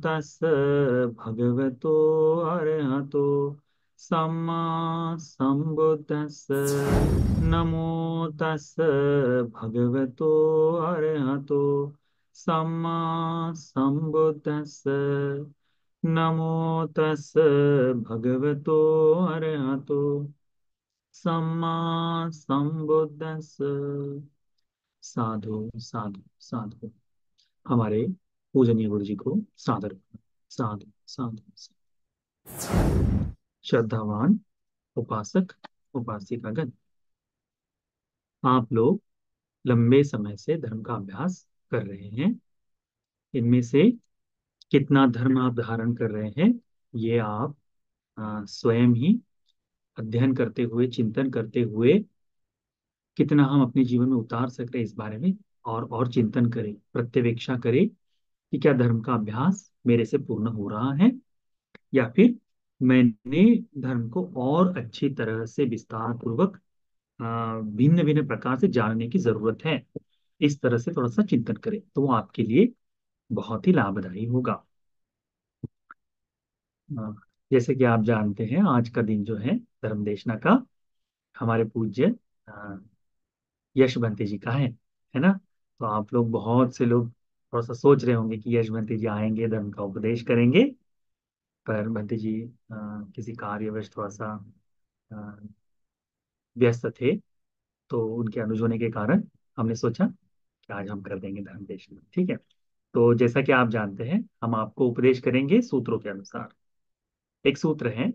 तस् भगवतो अरहतो सम्मा सम्बुद्धस्स। नमो तस् भगवतो अरहतो सम्मा सम्बुद्धस्स। नमो तस् भगवतो अरहतो सम्मा सम्बुद्धस्स। साधु साधु साधु। हमारे पूजनीय गुरु जी को सादर साधु साधु साधु। श्रद्धावान उपासक उपासिकागण, आप लोग लंबे समय से धर्म का अभ्यास कर रहे हैं। इनमें से कितना धर्म आप धारण कर रहे हैं, ये आप स्वयं ही अध्ययन करते हुए, चिंतन करते हुए कितना हम अपने जीवन में उतार सकते हैं, इस बारे में और चिंतन करें, प्रत्यवेक्षा करें कि क्या धर्म का अभ्यास मेरे से पूर्ण हो रहा है, या फिर मैंने धर्म को और अच्छी तरह से विस्तार पूर्वक भिन्न भिन्न प्रकार से जानने की जरूरत है। इस तरह से थोड़ा सा चिंतन करें तो वो आपके लिए बहुत ही लाभदायी होगा। अ, जैसे कि आप जानते हैं, आज का दिन जो है धर्मदेशना का हमारे पूज्य अ, यश बंटी जी का है ना। तो आप लोग, बहुत से लोग थोड़ा सा सोच रहे होंगे कि यश बंटी जी आएंगे, धर्म का उपदेश करेंगे, पर बंटी जी किसी कार्यवश थोड़ा सा अ, व्यस्त थे। तो उनके अनुज होने के कारण हमने सोचा कि आज हम कर देंगे धर्म देश में, ठीक है। तो जैसा कि आप जानते हैं, हम आपको उपदेश करेंगे सूत्रों के अनुसार। एक सूत्र है,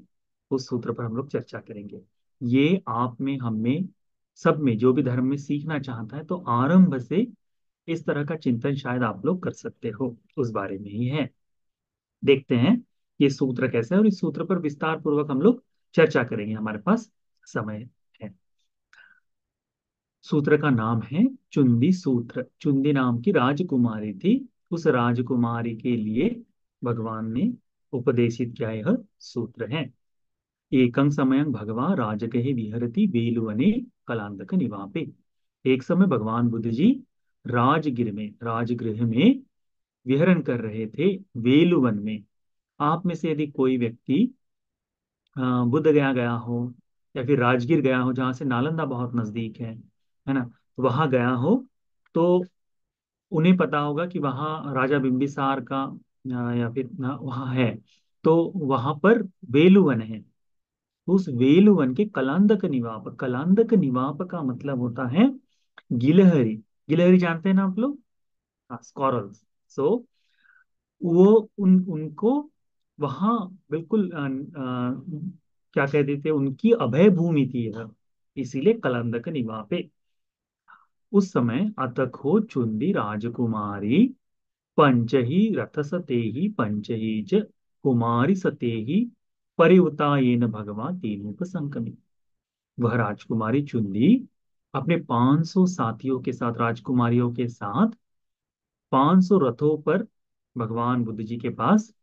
उस सूत्र पर हम लोग चर्चा करेंगे। ये आप में, हम में, सब में जो भी धर्म में सीखना चाहता है, तो आरंभ से इस तरह का चिंतन शायद आप लोग कर सकते हो, उस बारे में ही है। देखते हैं ये सूत्र कैसा है, और इस सूत्र पर विस्तार पूर्वक हम लोग चर्चा करेंगे, हमारे पास समय है। सूत्र का नाम है चुंदी सूत्र। चुंदी नाम की राजकुमारी थी, उस राजकुमारी के लिए भगवान ने उपदेशित किया यह सूत्र है। एकं समयं भगवा राजगृहे विहरति वेलुवने कलांदक निवापे। एक समय भगवान बुद्ध जी राजगृह में विहरण कर रहे थे, वेलुवन में। आप में से यदि कोई व्यक्ति बुद्ध गया गया हो, या फिर राजगीर गया हो, जहाँ से नालंदा बहुत नजदीक है ना, वहां गया हो, तो उन्हें पता होगा कि वहाँ राजा बिंबिसार का या फिर वहाँ है। तो वहां पर वेलुवन है। उस वेलुवन के कलांदक निवाप, कलांदक निवाप का मतलब होता है गिलहरी। गिलहरी जानते हैं ना आप लोग, हाँ, स्क्वारल्स। सो वो उनको वहां बिल्कुल क्या कह देते, उनकी अभय भूमि थी यह, इसीलिए कलंदक निवापे। उस समय अतखो चुंदी राजकुमारी पंचही रथ सतेही पंचही च कुमारी सतेही परिवतायेन भगवा तेनोप संकमी। वह राजकुमारी चुंदी अपने 500 साथियों के साथ, राजकुमारियों के साथ, 500 रथों पर भगवान बुद्ध जी के पास,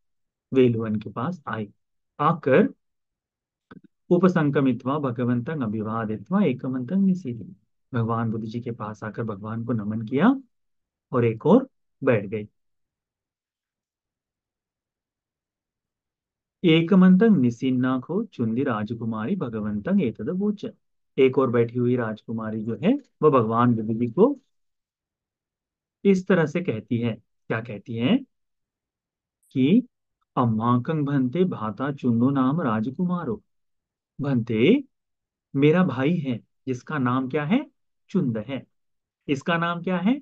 वेलुवन के पास आई। आकर उपसंकमित्वा भगवंतं अभिवादित्वा एकमंतं निसीदि। भगवान बुद्ध जी के पास आकर भगवान को नमन किया और एक और बैठ गई। एकमंतं निसीन्नाखो चुंदी राजकुमारी भगवंतं एतद वोच। एक और बैठी हुई राजकुमारी जो है, वह भगवान बुद्ध जी को इस तरह से कहती है। क्या कहती है कि अम्माकं भंते भाता चुंदो नाम राजकुमारो। भंते, मेरा भाई है जिसका नाम क्या है, चुंद है। इसका नाम क्या है,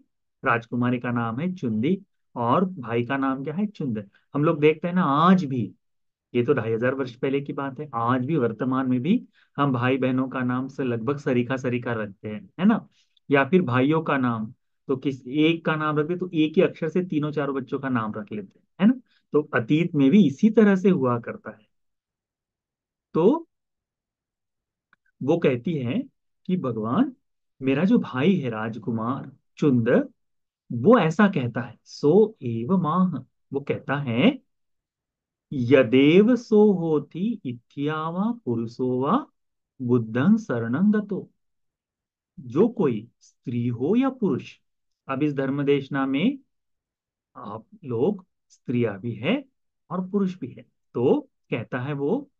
राजकुमारी का नाम है चुंदी, और भाई का नाम क्या है, चुंद। हम लोग देखते हैं ना, आज भी, ये तो 2500 वर्ष पहले की बात है, आज भी वर्तमान में भी हम भाई बहनों का नाम से लगभग सरीखा सरीखा रखते हैं, है ना। या फिर भाइयों का नाम, तो किस एक का नाम रखते तो एक ही अक्षर से तीनों चारों बच्चों का नाम रख लेते हैं, है ना। तो अतीत में भी इसी तरह से हुआ करता है। तो वो कहती है कि भगवान, मेरा जो भाई है राजकुमार चुंद, वो ऐसा कहता है, सो एव माह, वो कहता है, यदेव सो होती इत्यावा पुरुषो वा बुद्धं शरणं गतो। जो कोई स्त्री हो या पुरुष, अब इस धर्म देशना में आप लोग स्त्रियां भी है और पुरुष भी है। तो कहता है वो,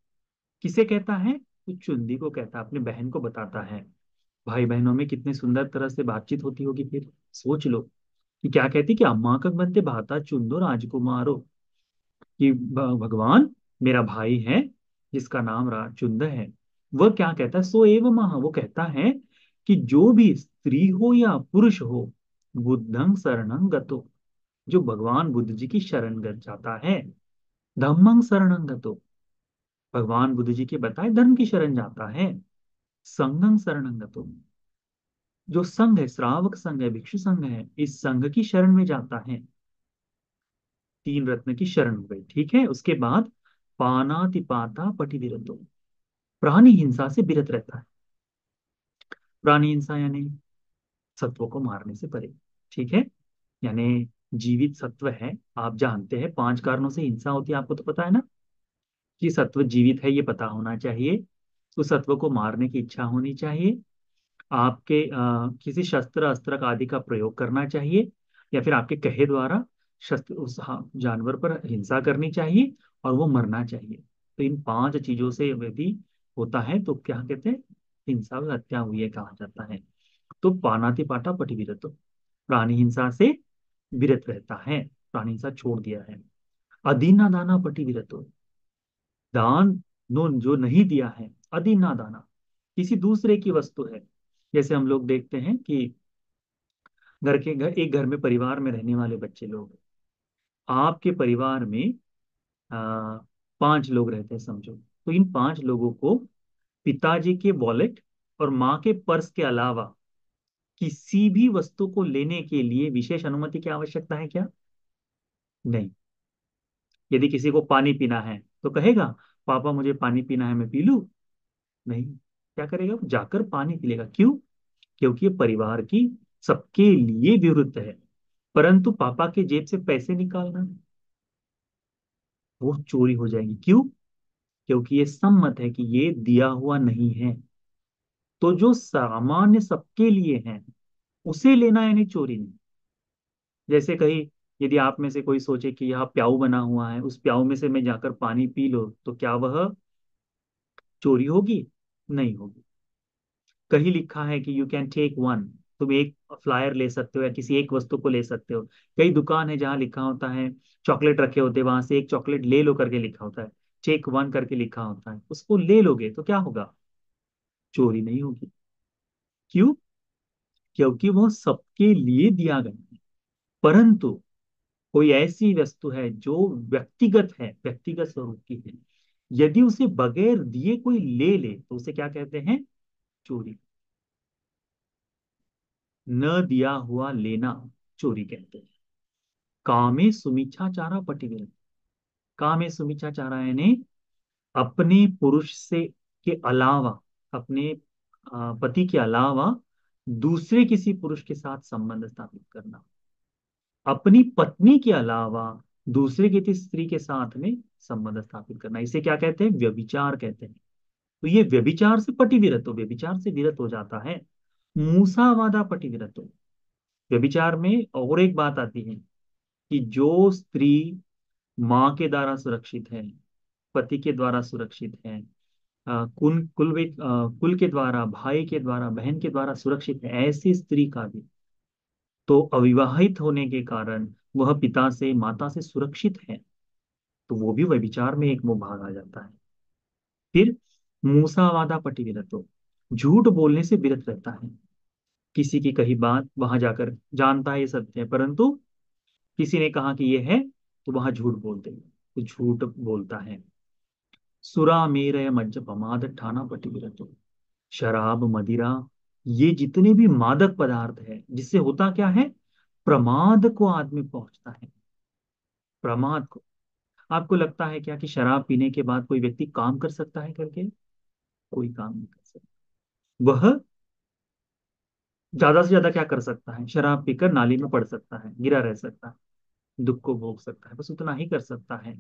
किसे कहता है? तो चुंदी को कहता है, अपने बहन को बताता है। भाई बहनों में कितने सुंदर तरह से बातचीत होती होगी फिर। सोच लो कि क्या कहती कि अम्मा का बनते भाता चुंदो राजकुमारो, कि भगवान, मेरा भाई है जिसका नाम चुंद है, वह क्या कहता है? सो एव महा, वो कहता है कि जो भी स्त्री हो या पुरुष हो, बुद्धं शरणं गतो, जो भगवान बुद्ध जी की शरण जाता है, धम्मं शरणं गतो, भगवान बुद्ध जी के बताए धर्म की शरण जाता है, संघं शरणं गतो, जो संघ है, श्रावक संघ है, भिक्षु संघ है, इस संघ की शरण में जाता है। तीन रत्न की शरण हो गई, ठीक है। उसके बाद पानातिपाता पटिविरतो, प्राणी हिंसा से विरत रहता है। प्राणी हिंसा यानी सत्वों को मारने से परे, ठीक है। यानी जीवित सत्व है, आप जानते हैं 5 कारणों से हिंसा होती है, आपको तो पता है ना, कि सत्व जीवित है ये पता होना चाहिए, उस सत्व को मारने की इच्छा होनी चाहिए, आपके किसी शस्त्र अस्त्र का आदि का प्रयोग करना चाहिए, या फिर आपके कहे द्वारा शस्त्र उस जानवर पर हिंसा करनी चाहिए और वो मरना चाहिए। तो इन 5 चीजों से यदि होता है तो क्या कहते हैं? हिंसा व हत्या हुई है कहा जाता है। तो पानाति पाटा पटिविरतो, प्राणी हिंसा से विरत रहता है, प्राणी हिंसा छोड़ दिया है। अदीना दाना पटिविरतो, दान नो जो नहीं दिया है, अदीना दाना, किसी दूसरे की वस्तु है। जैसे हम लोग देखते हैं कि एक घर में परिवार में रहने वाले बच्चे लोग, आपके परिवार में आ, 5 लोग रहते हैं समझो, तो इन 5 लोगों को पिताजी के वॉलेट और माँ के पर्स के अलावा किसी भी वस्तु को लेने के लिए विशेष अनुमति की आवश्यकता है क्या? नहीं। यदि किसी को पानी पीना है तो कहेगा पापा मुझे पानी पीना है, मैं पी लूं? नहीं। क्या करेगा? वो जाकर पानी पी लेगा। क्यों? क्योंकि ये परिवार की सबके लिए विरुद्ध है। परंतु पापा के जेब से पैसे निकालना, वो चोरी हो जाएगी। क्यों? क्योंकि ये सम्मत है कि ये दिया हुआ नहीं है। तो जो सामान्य सबके लिए है उसे लेना यानी चोरी नहीं। जैसे कहीं, यदि आप में से कोई सोचे कि यहाँ प्याऊ बना हुआ है, उस प्याऊ में से मैं जाकर पानी पी लो, तो क्या वह चोरी होगी? नहीं होगी। कहीं लिखा है कि यू कैन टेक वन, तुम एक फ्लायर ले सकते हो या किसी एक वस्तु को ले सकते हो। कई दुकान है जहाँ लिखा होता है, चॉकलेट रखे होते हैं, वहां से एक चॉकलेट ले लो करके लिखा होता है, टेक वन करके लिखा होता है, उसको ले लोगे तो क्या होगा? चोरी नहीं होगी। क्यों? क्योंकि वो सबके लिए दिया गया है। परंतु कोई ऐसी वस्तु है जो व्यक्तिगत है, व्यक्तिगत स्वरूप की है, यदि उसे बगैर दिए कोई ले ले तो उसे क्या कहते हैं? चोरी। न दिया हुआ लेना चोरी कहते हैं। कामे सुमिच्छाचारा पटिविरत, कामे सुमिच्छाचारा यानी अपने पुरुष से के अलावा, अपने पति के अलावा दूसरे किसी पुरुष के साथ संबंध स्थापित करना, अपनी पत्नी के अलावा दूसरे किसी स्त्री के साथ में संबंध स्थापित करना, इसे क्या कहते हैं? व्यभिचार कहते हैं। तो ये व्यभिचार से पटिविरत हो, व्यभिचार से विरत हो जाता है। मूसावादा पटिविरत हो, व्यभिचार में और एक बात आती है कि जो स्त्री माँ के द्वारा सुरक्षित है, पति के द्वारा सुरक्षित है, कुल के द्वारा, भाई के द्वारा, बहन के द्वारा सुरक्षित है, ऐसी स्त्री का भी तो अविवाहित होने के कारण वह पिता से माता से सुरक्षित है, तो वो भी व्यभिचार में एक भाग आ जाता है। फिर मूसावादा पटिविरतो, झूठ बोलने से विरत रहता है। किसी की कही बात वहां जाकर जानता है ये सत्य है, परंतु किसी ने कहा कि ये है तो वहां झूठ बोल दे, तो झूठ बोलता है। सुरा मेरय मज्ज पमाद ठाना पटिविरतो, शराब मदिरा, ये जितने भी मादक पदार्थ है, जिससे होता क्या है? प्रमाद को आदमी पहुंचता है, प्रमाद को। आपको लगता है क्या कि शराब पीने के बाद कोई व्यक्ति काम कर सकता है करके? कोई काम नहीं कर सकता। वह ज्यादा से ज्यादा क्या कर सकता है? शराब पीकर नाली में पड़ सकता है, गिरा रह सकता है, दुख को भोग सकता है, बस उतना ही कर सकता है।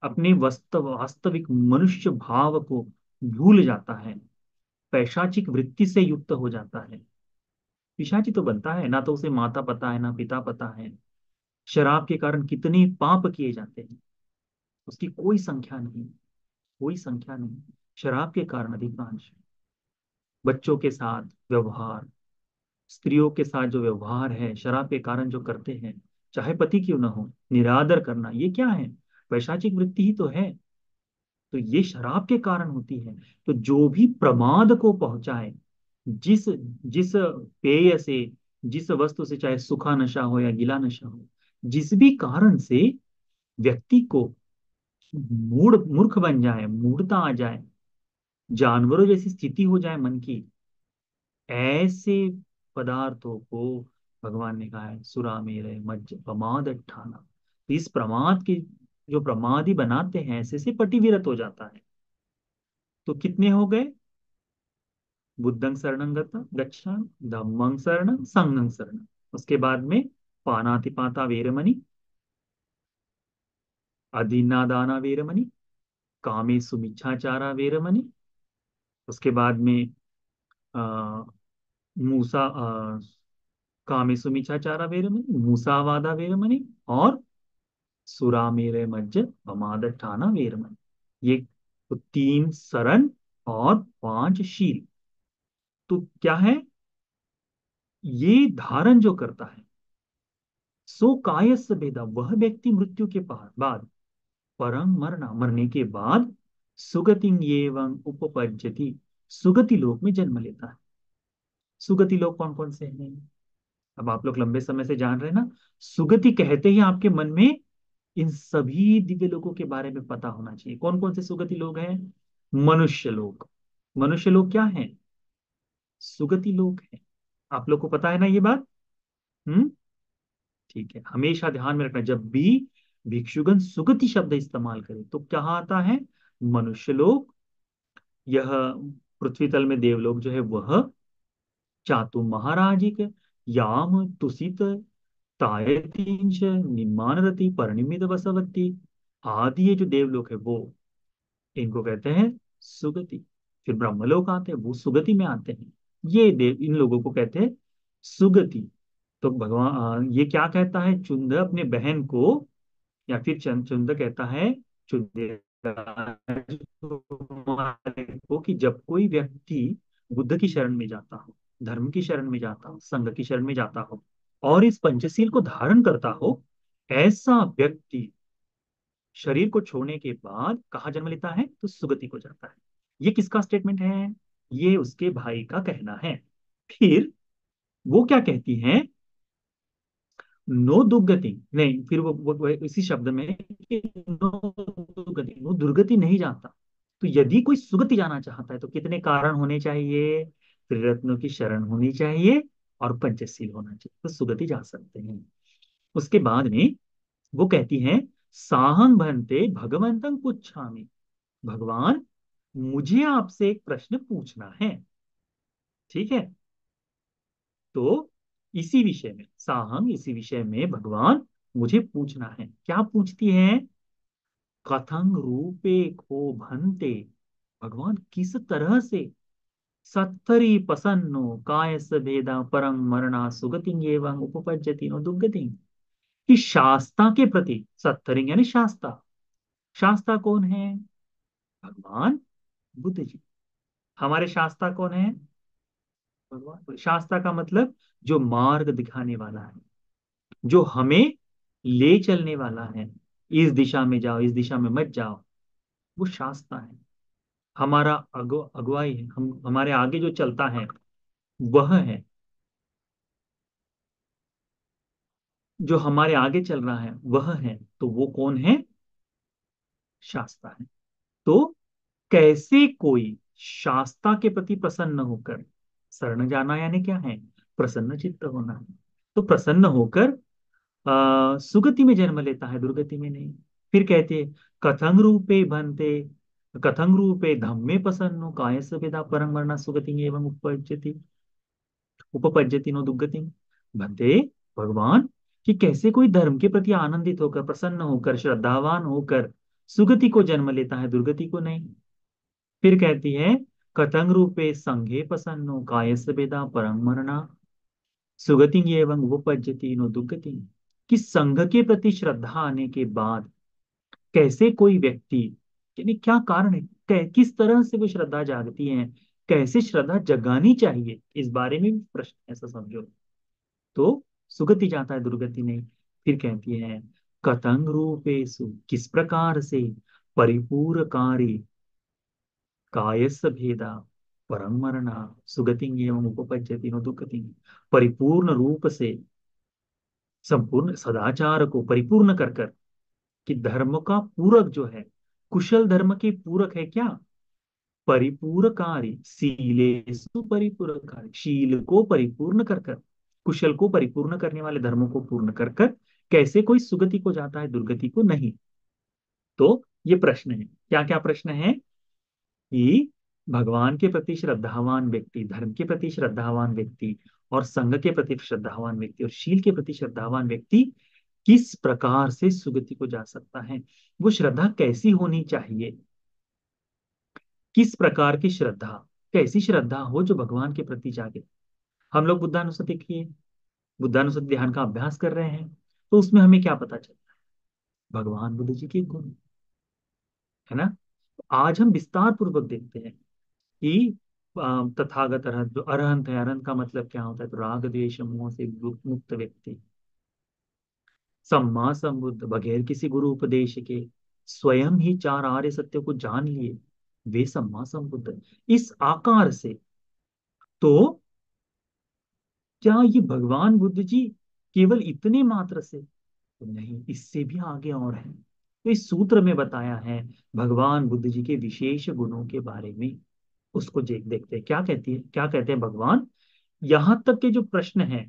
अपने वास्तविक मनुष्य भाव को भूल जाता है, पैशाचिक वृत्ति से युक्त हो जाता है। पिशाची तो बनता है ना, तो उसे माता पता है ना पिता पता है। शराब के कारण कितने पाप किए जाते हैं। उसकी कोई संख्या नहीं, कोई संख्या नहीं। शराब के कारण अधिकांश बच्चों के साथ व्यवहार, स्त्रियों के साथ जो व्यवहार है शराब के कारण जो करते हैं, चाहे पति क्यों ना हो, निरादर करना, ये क्या है? वैशाचिक वृत्ति ही तो है। तो ये शराब के कारण होती है। तो जो भी प्रमाद को पहुंचाए, जिस जिस पेय से, जिस वस्तु से, चाहे सूखा नशा हो या गीला नशा हो, जिस भी कारण से व्यक्ति को मूर्ख बन जाए, मूर्खता आ जाए, जानवरों जैसी स्थिति हो जाए मन की, ऐसे पदार्थों को भगवान ने कहा है सुरा मेरे मज्ज प्रमाद ठाना। तो इस प्रमाद की, जो प्रमादी बनाते हैं ऐसे से पटिविरत हो जाता है। तो कितने हो गए? बुद्धं शरणं गच्छामि, धम्मं शरणं, संघं शरणं। उसके बाद में पानातिपाता वेरमणि, अदीन्नादाना वेरमणि, कामेषु मिच्छाचारा वेरमणि। उसके बाद में आ, मूसा कामेषु मिच्छाचारा वेरमणि, मूसावादा वेरमणि, और सुरामेरय मज्ज प्रमादठाना वेरमणि। ये तो तीन शरण और पांच शील। तो क्या है? ये धारण जो करता है, सो कायस्स भेदा, वह व्यक्ति मृत्यु के बाद, परम मरना, मरने के बाद, सुगति एवं उपपज्यति, सुगति लोक में जन्म लेता है। सुगति लोक कौन कौन से हैं? अब आप लोग लंबे समय से जान रहे हैं ना। सुगति कहते ही आपके मन में इन सभी दिव्य लोगों के बारे में पता होना चाहिए। कौन कौन से सुगति लोग हैं? मनुष्य लोग। मनुष्य लोग क्या है? सुगति लोग है। आप लोग को पता है ना ये बात? हम्म। ठीक है, हमेशा ध्यान में रखना, जब भी भिक्षुगण सुगति शब्द इस्तेमाल करें तो क्या आता है? मनुष्य लोग, यह पृथ्वी तल में देवलोक जो है वह, चातु महाराजिक, याम तुसित, तायतींश, निम्मान रति, परिणिमित वसवती, आदि ये जो देवलोक है वो, इनको कहते हैं सुगति। फिर ब्रह्मलोक आते हैं, वो सुगति में आते हैं। ये देव, इन लोगों को कहते हैं सुगति। तो भगवान ये क्या कहता है चुंद अपने बहन को, या फिर चुंद कहता है चुंदेराज को, कि जब कोई व्यक्ति बुद्ध की शरण में जाता हो, धर्म की शरण में जाता हो, संघ की शरण में जाता हो, और इस पंचशील को धारण करता हो, ऐसा व्यक्ति शरीर को छोड़ने के बाद कहाँ जन्म लेता है? तो सुगति को जाता है। ये किसका स्टेटमेंट है? ये उसके भाई का कहना है। फिर वो क्या कहती हैं? नो दुर्गति नहीं, फिर वो इसी शब्द में कि नो दुर्गति, वो दुर्गति नहीं जाता। तो यदि कोई सुगति जाना चाहता है तो कितने कारण होने चाहिए? त्रिरत्नों की शरण होनी चाहिए और पंचशील होना चाहिए, तो सुगति जा सकते हैं। उसके बाद में वो कहती हैं साहं भंते भगवंतं पुच्छामि, भगवान मुझे आपसे एक प्रश्न पूछना है। ठीक है। तो इसी विषय में साहंग, इसी विषय में भगवान मुझे पूछना है। क्या पूछती है? कथंग रूपे को भंते, भगवान किस तरह से सत्तरी प्रसन्नो कायस भेदा परं मरणा सुगति एवं उपपज्यति नो दुर्गति। कि शास्ता के प्रति, सत्तरिंग यानी शास्ता, शास्ता कौन है? भगवान बुद्ध जी। हमारे शास्ता कौन है? भगवान। शास्ता का मतलब जो मार्ग दिखाने वाला है, जो हमें ले चलने वाला है, इस दिशा में जाओ, इस दिशा में मत जाओ, वो शास्ता है। हमारा अगुवाई है, हम हमारे आगे जो चलता है वह है, जो हमारे आगे चल रहा है वह है। तो वो कौन है? शास्ता है। तो कैसे कोई शास्ता के प्रति प्रसन्न होकर, शरण जाना यानी क्या है? प्रसन्न चित्त होना है। तो प्रसन्न होकर सुगति में जन्म लेता है, दुर्गति में नहीं। फिर कहते हैं कथंग रूपे बनते, कथंग रूपे धम्मे प्रसन्नो कायस वेदा परं वर्णा सुगति एवं उपपज्यति, उपपज्यति नो दुर्गति। बनते, भगवान, कि कैसे कोई धर्म के प्रति आनंदित होकर, प्रसन्न होकर, श्रद्धावान होकर सुगति को जन्म लेता है, दुर्गति को नहीं। फिर कहती है कथंग रूपे संघे प्रसन्नो कायस वेदा परं मरणा सुगति एवं उपपज्यति नो दुर्गति। कि संघ के प्रति श्रद्धा आने के बाद कैसे कोई व्यक्ति, यानी क्या कारण है, किस तरह से वो श्रद्धा जागती है, कैसे श्रद्धा जगानी चाहिए, इस बारे में भी प्रश्न, ऐसा समझो। तो सुगति जाता है, दुर्गति नहीं। फिर कहती है, कतंग रूपेषु, किस प्रकार से, परिपूरकारी, कायस भेदा, परम मरणा, सुगति एवं उपपज्यति नो दुःखति, परिपूर्ण रूप से, संपूर्ण सदाचार को परिपूर्ण कर कर, कि धर्म का पूरक जो है, कुशल धर्म के पूरक है क्या, परिपूरकारी, शीलेषु परिपूरकारी, शील को परिपूर्ण कर कर, कुशल को परिपूर्ण करने वाले धर्मों को पूर्ण कर कर, कैसे कोई सुगति को जाता है, दुर्गति को नहीं। तो ये प्रश्न है, क्या क्या प्रश्न है, कि भगवान के प्रति श्रद्धावान व्यक्ति, धर्म के प्रति श्रद्धावान व्यक्ति, और संघ के प्रति श्रद्धावान व्यक्ति, और शील के प्रति श्रद्धावान व्यक्ति किस प्रकार से सुगति को जा सकता है, वो श्रद्धा कैसी होनी चाहिए, किस प्रकार की श्रद्धा, कैसी श्रद्धा हो जो भगवान के प्रति जागे। हम लोग बुद्धानुस्मृति किए, बुद्धानुस्मृति ध्यान का अभ्यास कर रहे हैं, तो उसमें हमें क्या पता चलता है, भगवान बुद्ध जी के गुण, है ना। आज हम विस्तार पूर्वक देखते हैं कि तथागत अरहत, जो अरहंत है, अरहंत का मतलब क्या होता है, तो राग द्वेष मोह से मुक्त व्यक्ति, सम्मा संबुद्ध, बगैर किसी गुरु उपदेश के स्वयं ही चार आर्य सत्य को जान लिए, वे सम्मा संबुद्ध। इस आकार से, तो क्या ये भगवान बुद्ध जी केवल इतने मात्र से, तो नहीं, इससे भी आगे और है। तो इस सूत्र में बताया है भगवान बुद्ध जी के विशेष गुणों के बारे में, उसको देखते हैं, क्या कहती है, क्या कहते हैं भगवान। यहां तक के जो प्रश्न है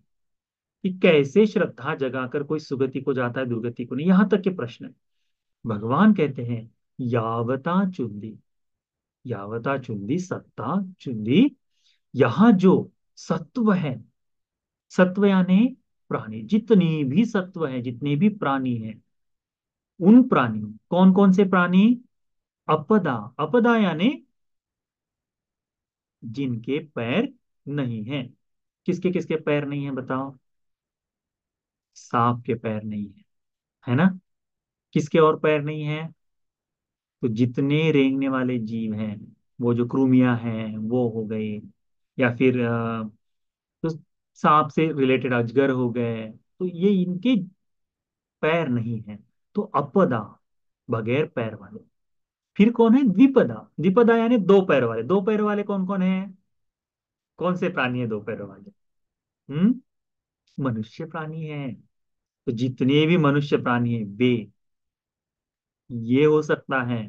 कि कैसे श्रद्धा जगाकर कोई सुगति को जाता है, दुर्गति को नहीं, यहां तक के प्रश्न है। भगवान कहते हैं, यावता चुंदी, यावता चुंदी सत्ता चुंदी, यहां जो सत्व है, सत्व यानी प्राणी, जितनी भी सत्व है, जितने भी प्राणी हैं, उन प्राणी, कौन कौन से प्राणी, अपदा, अपदा यानी जिनके पैर नहीं हैं। किसके किसके पैर नहीं है बताओ, सांप के पैर नहीं है, है ना। किसके और पैर नहीं है, तो जितने रेंगने वाले जीव हैं, वो जो कृमियां हैं वो हो गए, या फिर तो सांप से रिलेटेड अजगर हो गए, तो ये इनके पैर नहीं है। तो अपदा, बगैर पैर वाले। फिर कौन है, द्विपदा, द्विपदा यानी दो पैर वाले, दो पैर वाले कौन कौन है, कौन से प्राणी है दो पैरों वाले, मनुष्य प्राणी है। तो जितने भी मनुष्य प्राणी है वे, ये हो सकता है।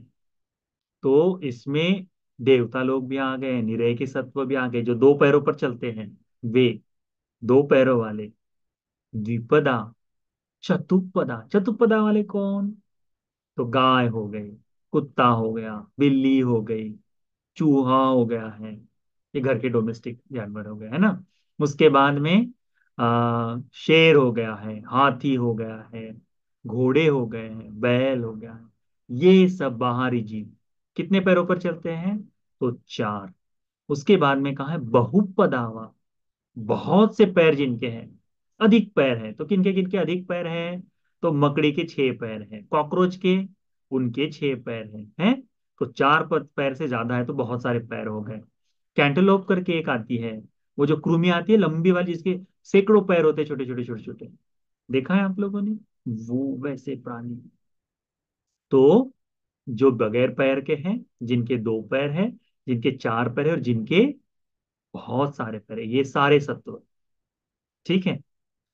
तो इसमें देवता लोग भी आ गए, निरय के सत्व भी आ गए, जो दो पैरों पर चलते हैं वे, दो पैरों वाले, द्विपदा, चतुपदा, चतुपदा वाले कौन, तो गाय हो गई, कुत्ता हो गया, बिल्ली हो गई, चूहा हो गया है, ये घर के डोमेस्टिक जानवर हो गए, है ना। उसके बाद में शेर हो गया है, हाथी हो गया है, घोड़े हो गए हैं, बैल हो गया है, ये सब बाहरी जीव कितने पैरों पर चलते हैं, तो चार। उसके बाद में कहा है बहुपदावा, बहुत से पैर जिनके हैं, अधिक पैर हैं, तो किनके किनके अधिक पैर हैं, तो मकड़ी के छह पैर हैं, कॉकरोच के, उनके छह पैर हैं। तो चार पैर से ज्यादा है तो बहुत सारे पैर हो गए। कैंटलोप करके एक आती है, वो जो कृमि आती है लंबी वाली, जिसके सैकड़ों पैर होते हैं, छोटे छोटे छोटे छोटे, देखा है आप लोगों ने, वो वैसे प्राणी। तो जो बगैर पैर के हैं, जिनके दो पैर हैं, जिनके चार पैर है, और जिनके बहुत सारे पैर है, ये सारे सत्व, ठीक है।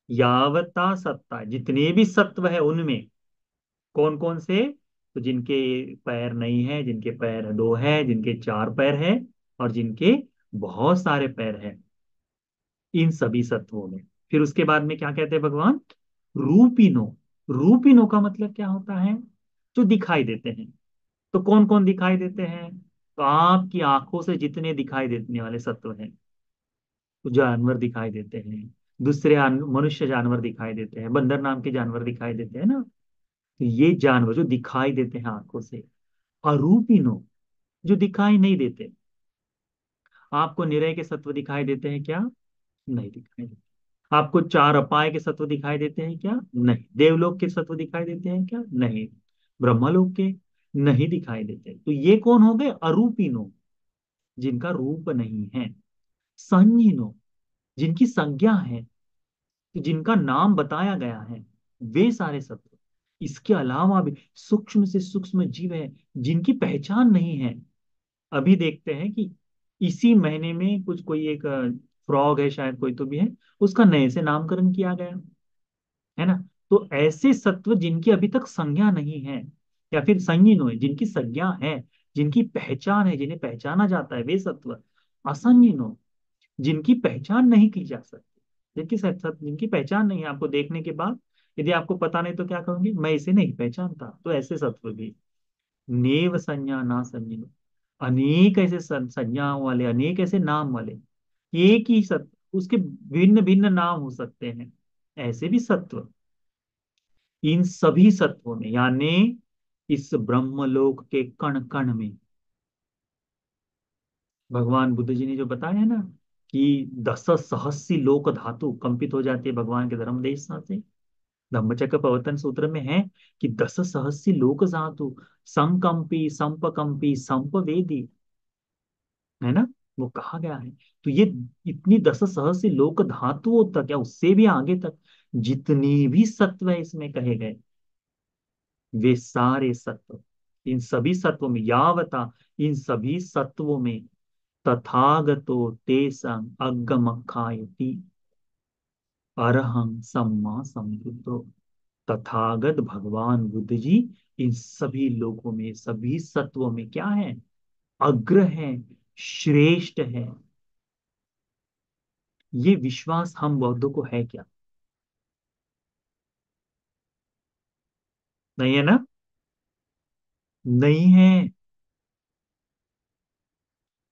यावता सत्ता, जितने भी सत्व है उनमें, कौन कौन से, तो जिनके पैर नहीं है, जिनके पैर दो है, जिनके चार पैर है, और जिनके बहुत सारे पैर हैं, इन सभी सत्वों में। फिर उसके बाद में क्या कहते हैं भगवान, रूपिनो, रूपिनो का मतलब क्या होता है, जो दिखाई देते हैं। तो कौन कौन दिखाई देते हैं, तो आपकी आंखों से जितने दिखाई देने वाले सत्व हैं, तो जानवर दिखाई देते हैं, दूसरे मनुष्य जानवर दिखाई देते हैं, बंदर नाम के जानवर दिखाई देते हैं ना। तो ये जानवर जो दिखाई देते हैं आंखों से, अरूपिनो, जो दिखाई नहीं देते। आपको निरय के सत्व दिखाई देते हैं क्या, नहीं दिखाई देते। आपको चार अपाय के सत्व दिखाई देते हैं क्या, नहीं। देवलोक के सत्व दिखाई देते हैं क्या, नहीं। ब्रह्मलोक के नहीं दिखाई देते। तो ये कौन हो गए? अरूपिनो, जिनका रूप नहीं है। संजीनो, जिनकी संज्ञा है, जिनका नाम बताया गया है, वे सारे सत्व। इसके अलावा भी सूक्ष्म से सूक्ष्म जीव है जिनकी पहचान नहीं है। अभी देखते हैं कि इसी महीने में कुछ कोई एक फ्रॉग है शायद, कोई तो भी है, उसका नए से नामकरण किया गया, है ना। तो ऐसे सत्व जिनकी अभी तक संज्ञा नहीं है, या फिर संगीन है जिनकी संज्ञा है, जिनकी पहचान है, जिन्हें पहचाना जाता है, वे सत्व। असंगीन हो, जिनकी पहचान नहीं की जा सकती, जिनकी पहचान नहीं है, आपको देखने के बाद यदि आपको पता नहीं तो क्या कहोगे? मैं इसे नहीं पहचानता। तो ऐसे सत्व भी। नेव संज्ञा ना संजीव, अनेक ऐसे संज्ञाओं वाले, अनेक ऐसे नाम वाले, एक ही सत्व, उसके भिन्न भिन्न नाम हो सकते हैं, ऐसे भी सत्व। इन सभी सत्वों में, यानी इस ब्रह्मलोक के कण कण में, भगवान बुद्ध जी ने जो बताया है ना कि दस सहस्सी लोक धातु कंपित हो जाती है भगवान के धर्मदेश से। धम्मचक्र प्रवर्तन सूत्र में है कि दस सहस्सी लोक धातु संकंपी संपकंपी संपवेदी, है ना, वो कहा गया है। तो ये इतनी दस सहस्सी लोक धातुओं तक, या उससे भी आगे तक, जितनी भी सत्व है इसमें कहे गए, वे सारे सत्व, इन सभी सत्वों में, यावता, इन सभी सत्वों में तथागतो तेसंग अगमखायति अरहं सम्मा संबुद्धो। तथागत भगवान बुद्ध जी इन सभी लोगों में, सभी सत्वों में क्या है? अग्र है, श्रेष्ठ है। ये विश्वास हम बौद्धों को है क्या? नहीं है ना? नहीं है।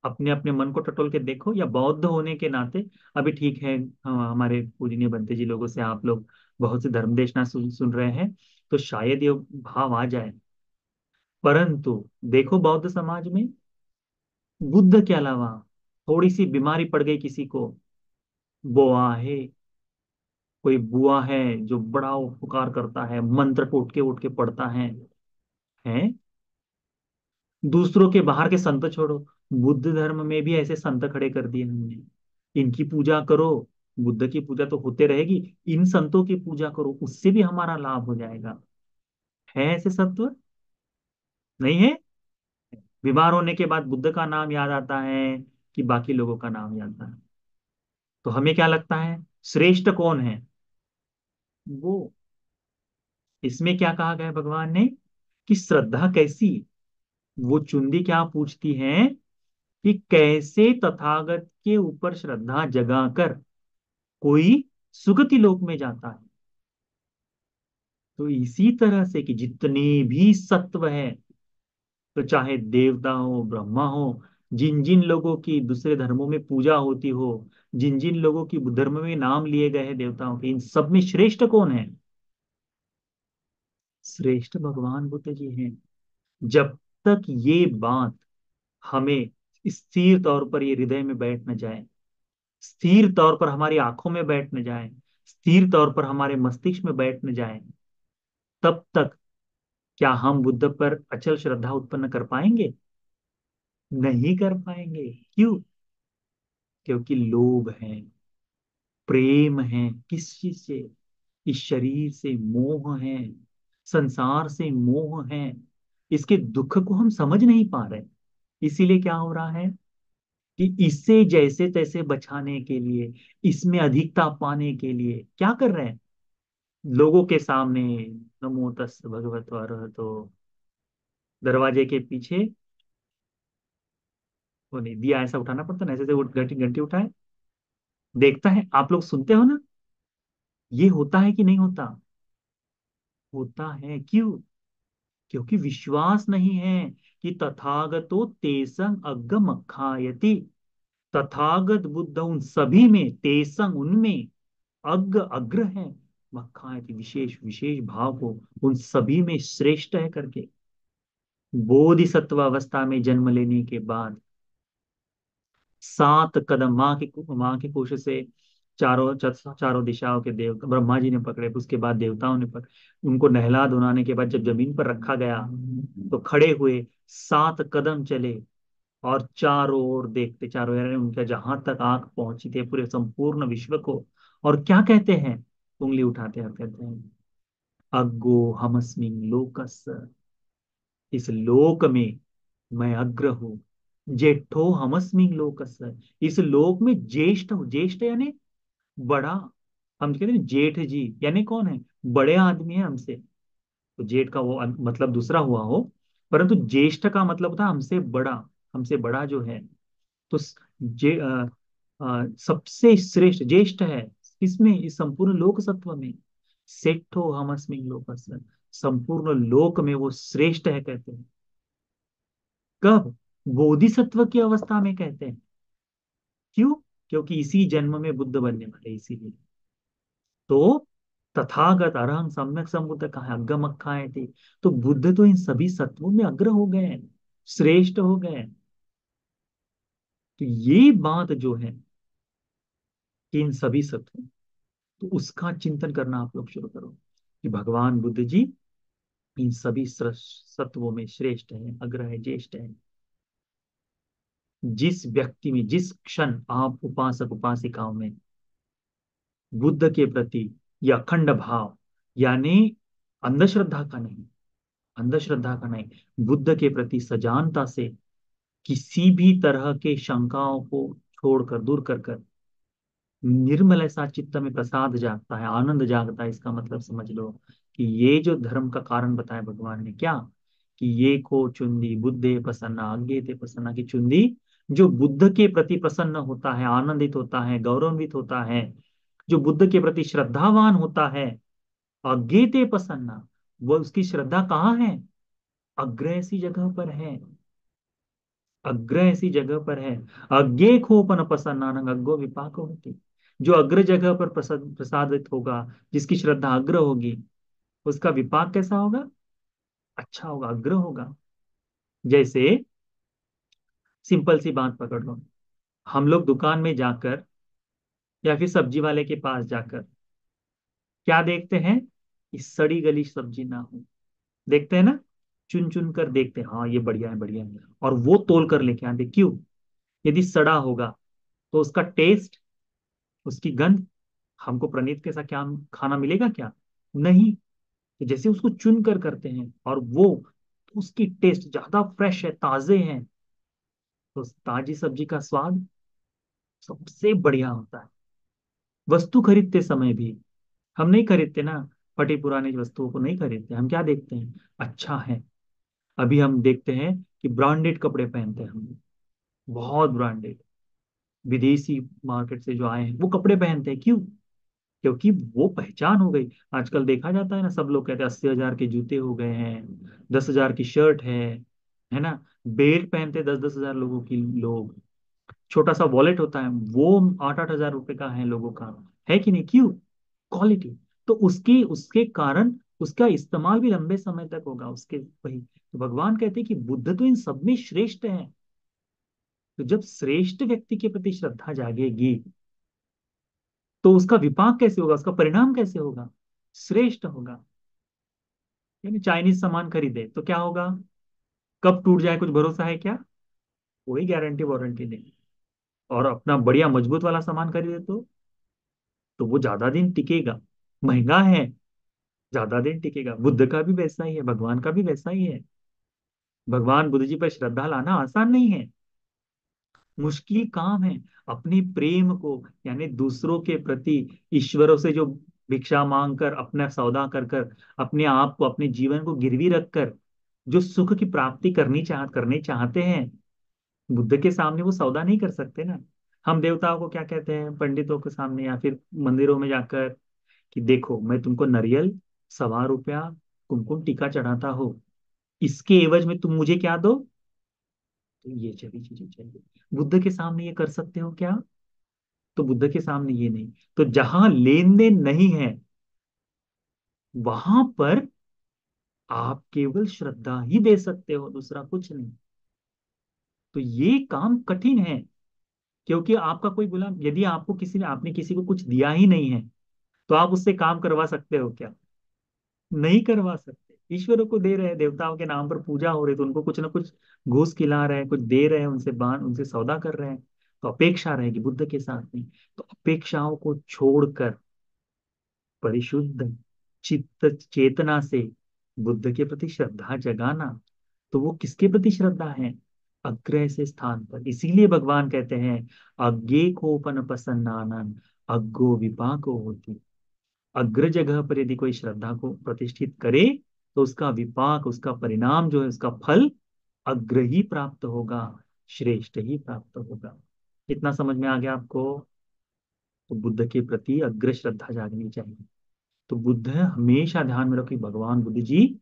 अपने अपने मन को टटोल के देखो, या बौद्ध होने के नाते, अभी ठीक है, हमारे पूजनीय बनते जी लोगों से आप लोग बहुत से धर्मदेशना सुन रहे हैं, तो शायद ये भाव आ जाए। परंतु देखो बौद्ध समाज में बुद्ध के अलावा थोड़ी सी बीमारी पड़ गई किसी को, बोआ है, कोई बुआ है जो बड़ा उपकार करता है, मंत्र को उठ के पढ़ता है। दूसरों के, बाहर के संत छोड़ो, बुद्ध धर्म में भी ऐसे संत खड़े कर दिए हमने, इनकी पूजा करो, बुद्ध की पूजा तो होते रहेगी, इन संतों की पूजा करो, उससे भी हमारा लाभ हो जाएगा। है ऐसे सत्व? नहीं है। बीमार होने के बाद बुद्ध का नाम याद आता है कि बाकी लोगों का नाम याद आता है? तो हमें क्या लगता है, श्रेष्ठ कौन है? वो। इसमें क्या कहा गया है भगवान ने, कि श्रद्धा कैसी, वो चुंदी क्या पूछती है कि कैसे तथागत के ऊपर श्रद्धा जगाकर कोई सुगति लोक में जाता है। तो इसी तरह से कि जितने भी सत्व है, तो चाहे देवता हो, ब्रह्मा हो, जिन जिन लोगों की दूसरे धर्मों में पूजा होती हो, जिन जिन लोगों की धर्म में नाम लिए गए हैं देवताओं के, इन सब में श्रेष्ठ कौन है? श्रेष्ठ भगवान बुद्ध जी हैं। जब तक ये बात हमें स्थिर तौर पर ये हृदय में बैठ न जाए, स्थिर तौर पर हमारी आंखों में बैठ न जाए, स्थिर तौर पर हमारे मस्तिष्क में बैठ न जाए, तब तक क्या हम बुद्ध पर अचल श्रद्धा उत्पन्न कर पाएंगे? नहीं कर पाएंगे। क्यों? क्योंकि लोभ है, प्रेम है, किस चीज से? इस शरीर से मोह है, संसार से मोह है, इसके दुख को हम समझ नहीं पा रहे। इसीलिए क्या हो रहा है कि इससे जैसे तैसे बचाने के लिए, इसमें अधिकता पाने के लिए क्या कर रहे हैं? लोगों के सामने नमो तस् भगवत अरहतो, दरवाजे के पीछे, वो नहीं दिया ऐसा उठाना पड़ता ना, ऐसे ऐसे घंटी घंटी उठाए, देखता है, आप लोग सुनते हो ना, ये होता है कि नहीं होता? होता है। क्यों? क्योंकि विश्वास नहीं है कि तथागतो तेसंग अग्गम अखायति, तथागत बुद्ध उन सभी में, तेसंग उनमें, अग्र अग्र है, मखायति विशेष विशेष भाव को उन सभी में श्रेष्ठ है करके, बोधिसत्व अवस्था में जन्म लेने के बाद 7 कदम माँ के कुश से चारों दिशाओं के देवता ब्रह्मा जी ने पकड़े, उसके बाद देवताओं ने पकड़े, उनको नहला धुलाने के बाद जब जमीन पर रखा गया तो खड़े हुए, 7 कदम चले और चारों ओर देखते, चारों यानी उनका जहां तक आंख पहुंची थी पूरे संपूर्ण विश्व को, और क्या कहते हैं, उंगली उठाते हैं और कहते हैं, अग्गो हमस्मिन लोकस्य, इस लोक में मैं अग्र हूँ। जेठो हमस्मिन लोकस्य, इस लोक में ज्येष्ठ हूँ। ज्येष्ठ यानी बड़ा, हम कहते हैं जेठ जी, यानी कौन है, बड़े आदमी है हमसे। तो जेठ का वो मतलब दूसरा हुआ हो, परंतु ज्येष्ठ का मतलब होता है हमसे बड़ा, हमसे बड़ा जो है। तो सबसे श्रेष्ठ ज्येष्ठ है किसमें, इस संपूर्ण लोक सत्व में। सेठो हमस्मिन लोकस्य, संपूर्ण लोक में वो श्रेष्ठ है कहते हैं। कब, बोधिसत्व की अवस्था में कहते हैं। क्यों, क्योंकि इसी जन्म में बुद्ध बनने वाले, इसीलिए। तो तथागत अरहं सम्यक संबुद्ध कहा, अग्गम अक्खाए थे। तो बुद्ध तो इन सभी सत्वों में अग्र हो गए हैं, श्रेष्ठ हो गए हैं। तो ये बात जो है कि इन सभी सत्वों, तो उसका चिंतन करना आप लोग शुरू करो कि भगवान बुद्ध जी इन सभी सत्वों में श्रेष्ठ है, अग्र है, ज्येष्ठ है। जिस व्यक्ति में, जिस क्षण आप उपासक उपासिकाओं में बुद्ध के प्रति यह अखंड भाव, यानी अंधश्रद्धा का नहीं, अंधश्रद्धा का नहीं, बुद्ध के प्रति सजानता से किसी भी तरह के शंकाओं को छोड़कर, दूर कर कर निर्मल ऐसा चित्त में प्रसाद जागता है, आनंद जागता है। इसका मतलब समझ लो कि ये जो धर्म का कारण बताया भगवान ने, क्या, कि ये को चुंदी बुद्धे प्रसन्ना आज्ञे ते प्रसन्ना, की चुंदी जो बुद्ध के प्रति प्रसन्न होता है, आनंदित होता है, गौरवान्वित होता है, जो बुद्ध के प्रति श्रद्धावान होता है, आज्ञे ते प्रसन्ना, वो उसकी श्रद्धा कहाँ है, अग्र ऐसी जगह पर है, अग्र ऐसी जगह पर है। अज्ञे खोपन प्रसन्नानंग अग्गो विपाक होती, जो अग्र जगह पर प्रसादित होगा, जिसकी श्रद्धा अग्र होगी, उसका विपाक कैसा होगा, अच्छा होगा, अग्र होगा। जैसे सिंपल सी बात पकड़ लो, हम लोग दुकान में जाकर या फिर सब्जी वाले के पास जाकर क्या देखते हैं, कि सड़ी गली सब्जी ना हो, देखते हैं ना, चुन चुन कर देखते हैं, हाँ ये बढ़िया है, बढ़िया है, और वो तोल कर लेके आते। क्यों, यदि सड़ा होगा तो उसका टेस्ट, उसकी गंध हमको प्रणीत के साथ क्या खाना मिलेगा क्या, नहीं। तो जैसे उसको चुन कर करते हैं और वो, तो उसकी टेस्ट ज्यादा फ्रेश है, ताजे हैं, तो ताजी सब्जी का स्वाद सबसे बढ़िया होता है। वस्तु खरीदते समय भी हम नहीं खरीदते ना, फटी पुरानी वस्तुओं को नहीं खरीदते, हम क्या देखते हैं, अच्छा है। अभी हम देखते हैं कि ब्रांडेड कपड़े पहनते हैं हम, बहुत ब्रांडेड, विदेशी मार्केट से जो आए हैं वो कपड़े पहनते हैं। क्यों, क्योंकि वो पहचान हो गई। आजकल देखा जाता है ना, सब लोग कहते हैं 80,000 के जूते हो गए हैं, 10,000 की शर्ट है ना, बेल्ट पहनते 10-10 हजार लोगों की लोग, छोटा सा वॉलेट होता है वो 8-8 हजार रुपए का है लोगों का, है कि नहीं। क्यों, क्वालिटी। तो उसकी, उसके कारण उसका इस्तेमाल भी लंबे समय तक होगा उसके, वही तो भगवान कहते हैं कि बुद्ध तो इन सब में श्रेष्ठ है। तो जब श्रेष्ठ व्यक्ति के प्रति श्रद्धा जागेगी तो उसका विपाक कैसे होगा, उसका परिणाम कैसे होगा, श्रेष्ठ होगा। यानी चाइनीज सामान खरीदे तो क्या होगा, कब टूट जाए कुछ भरोसा है क्या, कोई गारंटी वारंटी नहीं। और अपना बढ़िया मजबूत वाला सामान खरीदे तो वो ज्यादा दिन टिकेगा, महंगा है, ज्यादा दिन टिकेगा। बुद्ध का भी वैसा ही है, भगवान का भी वैसा ही है। भगवान बुद्ध जी पर श्रद्धा लाना आसान नहीं है, मुश्किल काम है। अपने प्रेम को, यानी दूसरों के प्रति ईश्वरों से जो भिक्षा मांग कर, अपना सौदा कर कर, अपने आप को, अपने जीवन को गिरवी रख कर जो सुख की प्राप्ति करने चाहते हैं, बुद्ध के सामने वो सौदा नहीं कर सकते ना। हम देवताओं को क्या कहते हैं, पंडितों के सामने या फिर मंदिरों में जाकर, कि देखो मैं तुमको नारियल, 1.25 रुपया कुमकुम टीका चढ़ाता हो, इसके एवज में तुम मुझे क्या दो, तो ये सभी चीजें चाहिए। बुद्ध के सामने ये कर सकते हो क्या, तो बुद्ध के सामने ये नहीं। तो जहां लेन देन नहीं है वहां पर आप केवल श्रद्धा ही दे सकते हो, दूसरा कुछ नहीं। तो ये काम कठिन है, क्योंकि आपका कोई गुलाम, यदि आपको किसी ने, आपने किसी को कुछ दिया ही नहीं है, तो आप उससे काम करवा सकते हो क्या? नहीं करवा सकते। ईश्वरों को दे रहे हैं, देवताओं के नाम पर पूजा हो रही, तो उनको कुछ ना कुछ घूस खिला रहे हैं, कुछ दे रहे हैं, उनसे बान उनसे सौदा कर रहे हैं। तो अपेक्षा रहेगी बुद्ध के साथ में। तो अपेक्षाओं को छोड़कर परिशुद्ध चित्त चेतना से बुद्ध के प्रति श्रद्धा जगाना, तो वो किसके प्रति श्रद्धा है? अग्र से स्थान पर। इसीलिए भगवान कहते हैं, अज्ञे कोपन प्रसन्नानन अग्गो विपाको होती। अग्र जगह पर यदि कोई श्रद्धा को प्रतिष्ठित करे, तो उसका विपाक, उसका परिणाम जो है, उसका फल अग्र ही प्राप्त होगा, श्रेष्ठ ही प्राप्त होगा। इतना समझ में आ गया आपको? तो बुद्ध के प्रति अग्र श्रद्धा जागनी चाहिए। तो बुद्ध हमेशा ध्यान में रखिए, भगवान बुद्ध जी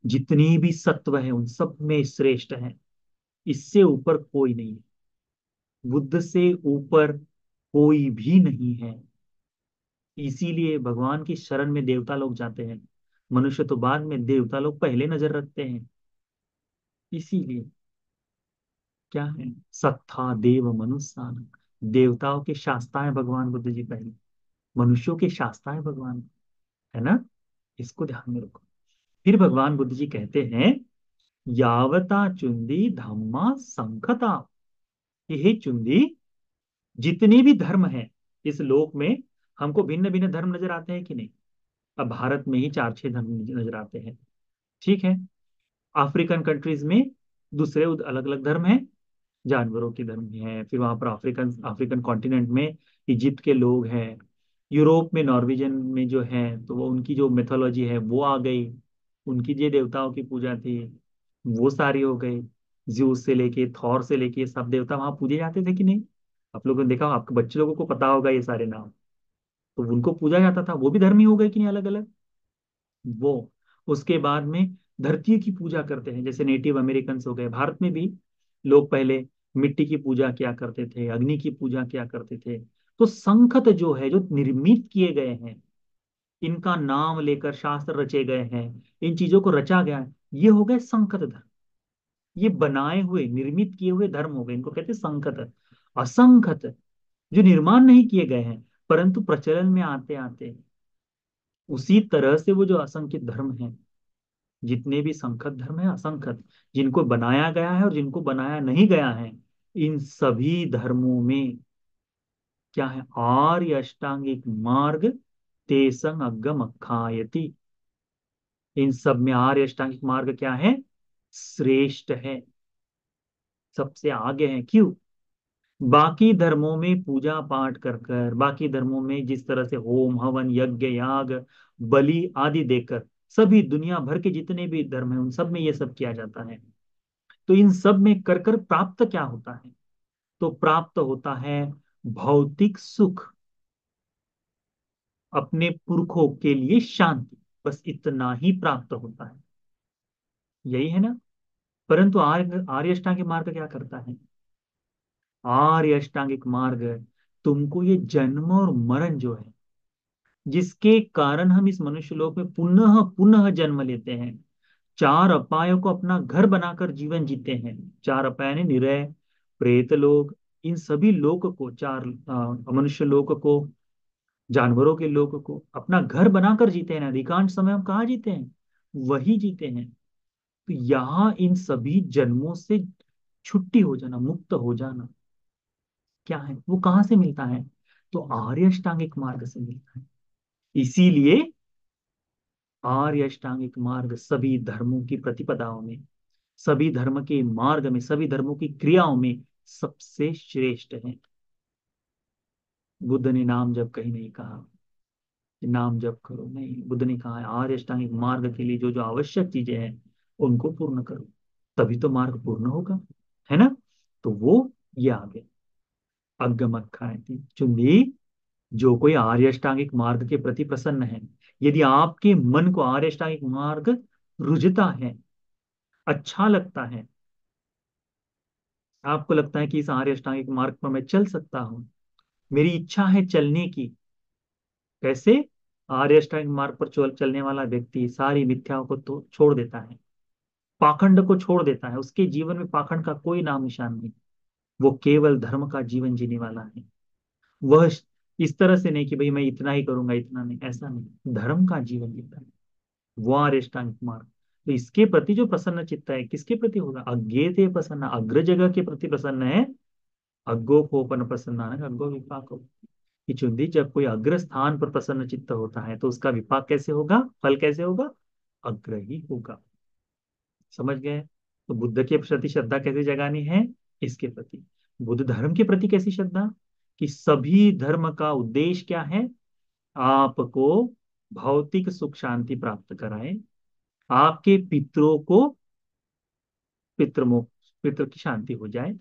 जितनी भी सत्व है उन सब में श्रेष्ठ हैं, इससे ऊपर कोई नहीं है, बुद्ध से ऊपर कोई भी नहीं है। इसीलिए भगवान की शरण में देवता लोग जाते हैं, मनुष्य तो बाद में, देवता लोग पहले नजर रखते हैं। इसीलिए क्या है, सत्ता देव मनुष्यान, देवताओं के शास्ता है भगवान बुद्ध जी पहले, मनुष्यों के शास्ता है भगवान, है ना? इसको ध्यान में रखो। फिर भगवान बुद्ध जी कहते हैं, यावता चुंदी धम्मा संखता। ये चुंदी, जितने भी धर्म है इस लोक में, हमको भिन्न भिन्न धर्म नजर आते हैं कि नहीं? अब भारत में ही चार छह धर्म नजर आते हैं, ठीक है। अफ्रीकन कंट्रीज में दूसरे अलग अलग धर्म हैं, जानवरों की धर्म है। फिर वहां पर अफ्रीकन अफ्रीकन कॉन्टिनेंट में इजिप्ट के लोग हैं। यूरोप में नॉर्वेजन में जो है, तो वो उनकी जो मिथोलॉजी है वो आ गई, उनकी जो देवताओं की पूजा थी वो सारी हो गई। ज्यूस से लेके थॉर से लेके सब देवता वहां पूजे जाते थे कि नहीं? आप लोगों ने देखा, आपके बच्चे लोगों को पता होगा ये सारे नाम। तो उनको पूजा जाता था, वो भी धर्मी हो गए कि नहीं अलग अलग? वो उसके बाद में धरती की पूजा करते हैं, जैसे नेटिव अमेरिकन्स हो गए। भारत में भी लोग पहले मिट्टी की पूजा किया करते थे, अग्नि की पूजा किया करते थे। तो संखत जो है, जो निर्मित किए गए हैं, इनका नाम लेकर शास्त्र रचे गए हैं, इन चीजों को रचा गया है, ये हो गए संखत धर्म। ये बनाए हुए निर्मित किए हुए धर्म हो गए, इनको कहते हैं संखत। असंखत जो निर्माण नहीं किए गए हैं, परंतु प्रचलन में आते आते उसी तरह से वो जो असंख्य धर्म हैं, जितने भी संखत धर्म है, असंखत, जिनको बनाया गया है और जिनको बनाया नहीं गया है, इन सभी धर्मों में क्या है, आर्य अष्टांगिक मार्ग तेसंग अग्गम अखायति। इन सब में आर्य अष्टांगिक मार्ग क्या है? श्रेष्ठ है, सबसे आगे है। क्यों? बाकी धर्मों में पूजा पाठ कर कर, बाकी धर्मों में जिस तरह से होम हवन यज्ञ याग बलि आदि देकर, सभी दुनिया भर के जितने भी धर्म है उन सब में ये सब किया जाता है। तो इन सब में कर कर प्राप्त क्या होता है? तो प्राप्त होता है भौतिक सुख, अपने पुरखों के लिए शांति, बस इतना ही प्राप्त होता है। यही है ना? परंतु आर्य आर्य अष्टांगिक मार्ग क्या करता है? आर्य अष्टांगिक मार्ग तुमको ये जन्म और मरण जो है, जिसके कारण हम इस मनुष्य लोक में पुनः पुनः जन्म लेते हैं, चार अपायों को अपना घर बनाकर जीवन जीते हैं। चार अपाय ने निरय, प्रेत लोक, इन सभी लोक को, चार मनुष्य लोक को, जानवरों के लोक को अपना घर बनाकर जीते हैं ना। अधिकांश समय हम कहाँ जीते हैं? वही जीते हैं। तो यहाँ इन सभी जन्मों से छुट्टी हो जाना, मुक्त हो जाना, क्या है वो, कहाँ से मिलता है? तो आर्य अष्टांगिक मार्ग से मिलता है। इसीलिए आर्य अष्टांगिक मार्ग सभी धर्मों की प्रतिपदाओं में, सभी धर्म के मार्ग में, सभी धर्मों की क्रियाओं में सबसे श्रेष्ठ है। बुद्ध ने नाम जप कहीं नहीं कहा कि नाम जप करो, नहीं, बुद्ध ने कहा है आर्य अष्टांगिक मार्ग के लिए जो जो आवश्यक चीजें हैं उनको पूर्ण करो, तभी तो मार्ग पूर्ण होगा, है ना? तो वो ये आगे अग्गमक्खायति चुंदी, जो कोई आर्य अष्टांगिक मार्ग के प्रति प्रसन्न है, यदि आपके मन को आर्य अष्टांगिक मार्ग रुझता है, अच्छा लगता है, आपको लगता है कि इस आर्य अष्टांगिक मार्ग पर मैं चल सकता हूँ, मेरी इच्छा है चलने की। कैसे? आर्य अष्टांगिक मार्ग पर चलने वाला व्यक्ति सारी मिथ्याओं को तो छोड़ देता है, पाखंड को छोड़ देता है, उसके जीवन में पाखंड का कोई नाम निशान नहीं। वो केवल धर्म का जीवन जीने वाला है। वह इस तरह से नहीं कि भाई मैं इतना ही करूंगा इतना नहीं, ऐसा नहीं, धर्म का जीवन जीता है वो अरेष्टांग मार्ग। तो इसके प्रति जो प्रसन्न चित्त है किसके प्रति होगा? अज्ञे थे प्रसन्न, अग्र जगह के प्रति प्रसन्न है। अग्गो कोपन प्रसन्न अग्गो विपाक हो। कि चुंदी जब कोई अग्र स्थान पर प्रसन्न चित्त होता है तो उसका विपाक कैसे होगा, फल कैसे होगा? अग्र ही होगा। समझ गए? तो बुद्ध के प्रति श्रद्धा कैसे जगानी है? इसके प्रति। बुद्ध धर्म के प्रति कैसी श्रद्धा? कि सभी धर्म का उद्देश्य क्या है? आपको भौतिक सुख शांति प्राप्त कराए, आपके पितरों को पितृमोक्ष, पितृ की शांति हो जाए,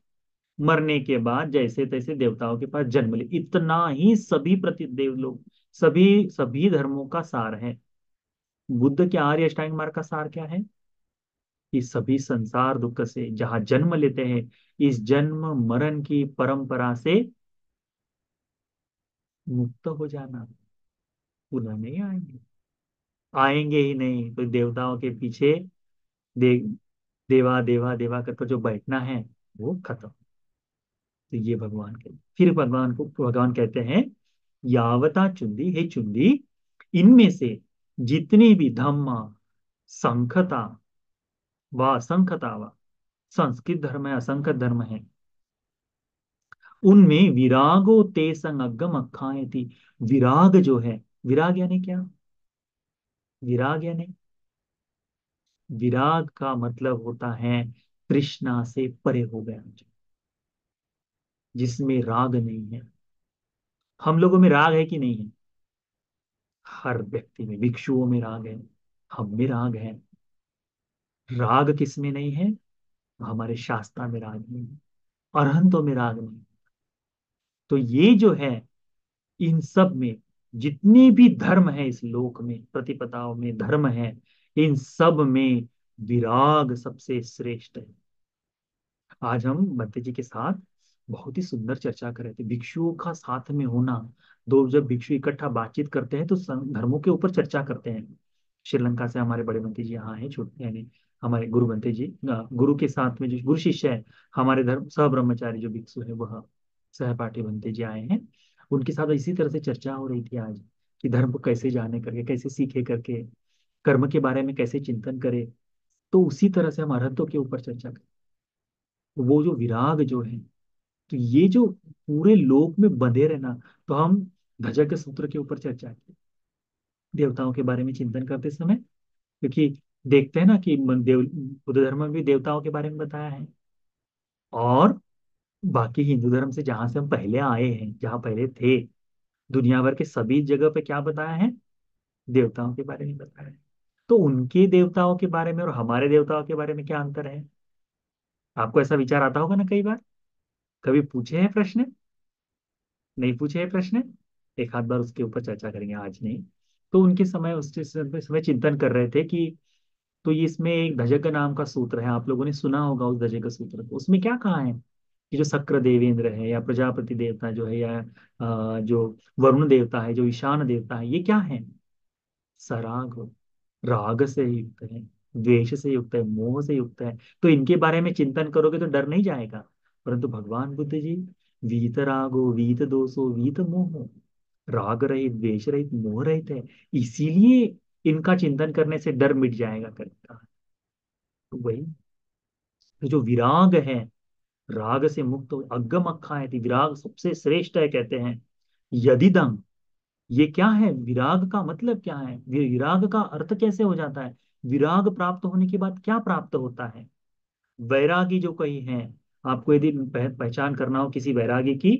मरने के बाद जैसे तैसे देवताओं के पास जन्म ले, इतना ही सभी प्रति देव लोग, सभी सभी धर्मों का सार है। बुद्ध के आर्य अष्टांग मार्ग का सार क्या है? कि सभी संसार दुख से जहां जन्म लेते हैं, इस जन्म मरण की परंपरा से मुक्त हो जाना, पुनः नहीं आएंगे। आएंगे ही नहीं तो देवताओं के पीछे दे, देवा देवा देवा करके जो बैठना है वो खत्म। तो ये भगवान के फिर भगवान को भगवान कहते हैं, यावता चुंदी, हे चुंदी, इनमें से जितनी भी धम्मा, संखता व असंखता व, संस्कृत धर्म है असंख्य धर्म है, उनमें विरागो ते संगम अखाए थी। विराग जो है, विराग यानी क्या? विराग यानी, विराग का मतलब होता है तृष्णा से परे हो गया, जिसमें राग नहीं है। हम लोगों में राग है कि नहीं है? हर व्यक्ति में, भिक्षुओं में राग है, हम में राग है। राग किस में नहीं है? हमारे शास्त्रा में राग नहीं है, अरहंतों में राग नहीं। तो ये जो है, इन सब में जितनी भी धर्म है इस लोक में, प्रतिपदाओं में धर्म है, इन सब में विराग सबसे श्रेष्ठ है। आज हम बंते जी के साथ बहुत ही सुंदर चर्चा कर रहे थे भिक्षुओं का साथ में होना। दो जब भिक्षु इकट्ठा बातचीत करते हैं तो धर्मों के ऊपर चर्चा करते हैं। श्रीलंका से हमारे बड़े बंते जी यहाँ हैं, छोटे यानी हमारे गुरु बंते जी, गुरु के साथ में जो गुरु शिष्य है, हमारे धर्म सह ब्रह्मचारी जो भिक्षु है वह सहपाठी बंते जी आए हैं। उनके साथ इसी तरह से चर्चा हो रही थी आज, कि धर्म को कैसे जाने करके, कैसे सीखे करके, कर्म के बारे में कैसे चिंतन करे। तो उसी तरह से हम अरहतों के ऊपर चर्चा करें। वो जो विराग जो है, तो ये जो पूरे लोक में बंधे रहना, तो हम धजक सूत्र के ऊपर चर्चा की, देवताओं के बारे में चिंतन करते समय। क्योंकि देखते हैं ना कि बुद्ध धर्म में भी देवताओं के बारे में बताया है, और बाकी हिंदू धर्म से जहां से हम पहले आए हैं, जहां पहले थे, दुनिया भर के सभी जगह पे क्या बताया है? देवताओं के बारे में बताया है। तो उनके देवताओं के बारे में और हमारे देवताओं के बारे में क्या अंतर है? आपको ऐसा विचार आता होगा ना कई बार, कभी पूछे हैं प्रश्न? नहीं पूछे हैं प्रश्न? एक आध बार उसके ऊपर चर्चा करेंगे, आज नहीं। तो उनके समय उस समय चिंतन कर रहे थे कि, तो ये इसमें एक धजक नाम का सूत्र है, आप लोगों ने सुना होगा उस धजक सूत्र को। उसमें क्या कहा है कि जो शक्र देवेंद्र है या प्रजापति देवता जो है, या जो वरुण देवता है, जो ईशान देवता है, ये क्या है? सराग हो, राग से युक्त है, द्वेष से युक्त है, मोह से युक्त है। तो इनके बारे में चिंतन करोगे तो डर नहीं जाएगा। परंतु भगवान बुद्ध जी, वीत रागो वीत दोषो वीत मोहो, राग रहित द्वेष रहित मोह रहित है, इसीलिए इनका चिंतन करने से डर मिट जाएगा करता। तो वही, तो जो विराग है, राग से मुक्त हो, अगम अखा है, तो विराग सबसे श्रेष्ठ है कहते हैं। यदिदम, ये क्या है? विराग का मतलब क्या है? विराग का अर्थ कैसे हो जाता है? विराग प्राप्त होने के बाद क्या प्राप्त होता है? वैरागी जो कही है, आपको यदि पहचान करना हो किसी वैरागी की,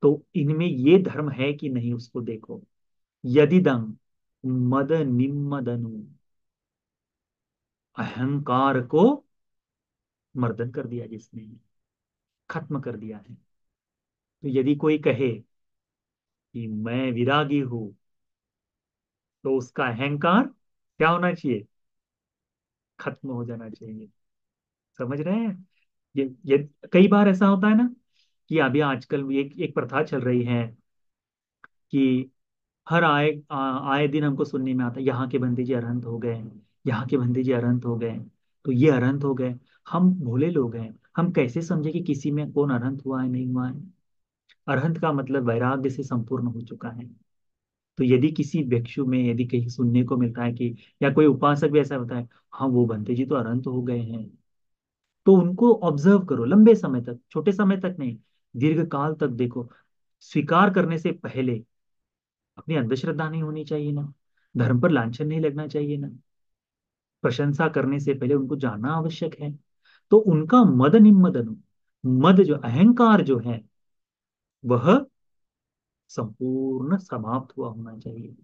तो इनमें ये धर्म है कि नहीं उसको देखो। यदिदम मद निम्मदनु, अहंकार को मर्दन कर दिया जिसने, खत्म कर दिया है। तो यदि कोई कहे कि मैं विरागी हूं, तो उसका अहंकार क्या होना चाहिए? खत्म हो जाना चाहिए। समझ रहे हैं? ये कई बार ऐसा होता है ना, कि अभी आजकल एक एक प्रथा चल रही है कि हर आए दिन हमको सुनने में आता है, यहाँ के बंदे जी अरहंत हो गए, यहाँ के बंदे जी अरहंत हो गए, तो ये अरहंत हो गए। हम भोले लोग हैं, हम कैसे समझे कि किसी में कौन अरहंत हुआ है नहीं हुआ है? अरहंत का मतलब वैराग्य से संपूर्ण हो चुका है। तो यदि किसी भिक्षु में यदि कहीं सुनने को मिलता है कि, या कोई उपासक भी ऐसा होता है, हाँ वो बंते जी तो अरहंत हो गए हैं, तो उनको ऑब्जर्व करो लंबे समय तक, छोटे समय तक नहीं, दीर्घ काल तक देखो। स्वीकार करने से पहले अपनी अंधश्रद्धा नहीं होनी चाहिए ना, धर्म पर लांछन नहीं लगना चाहिए ना, प्रशंसा करने से पहले उनको जानना आवश्यक है। तो उनका मद निम्मदन, मद जो अहंकार जो है वह संपूर्ण समाप्त हुआ होना चाहिए।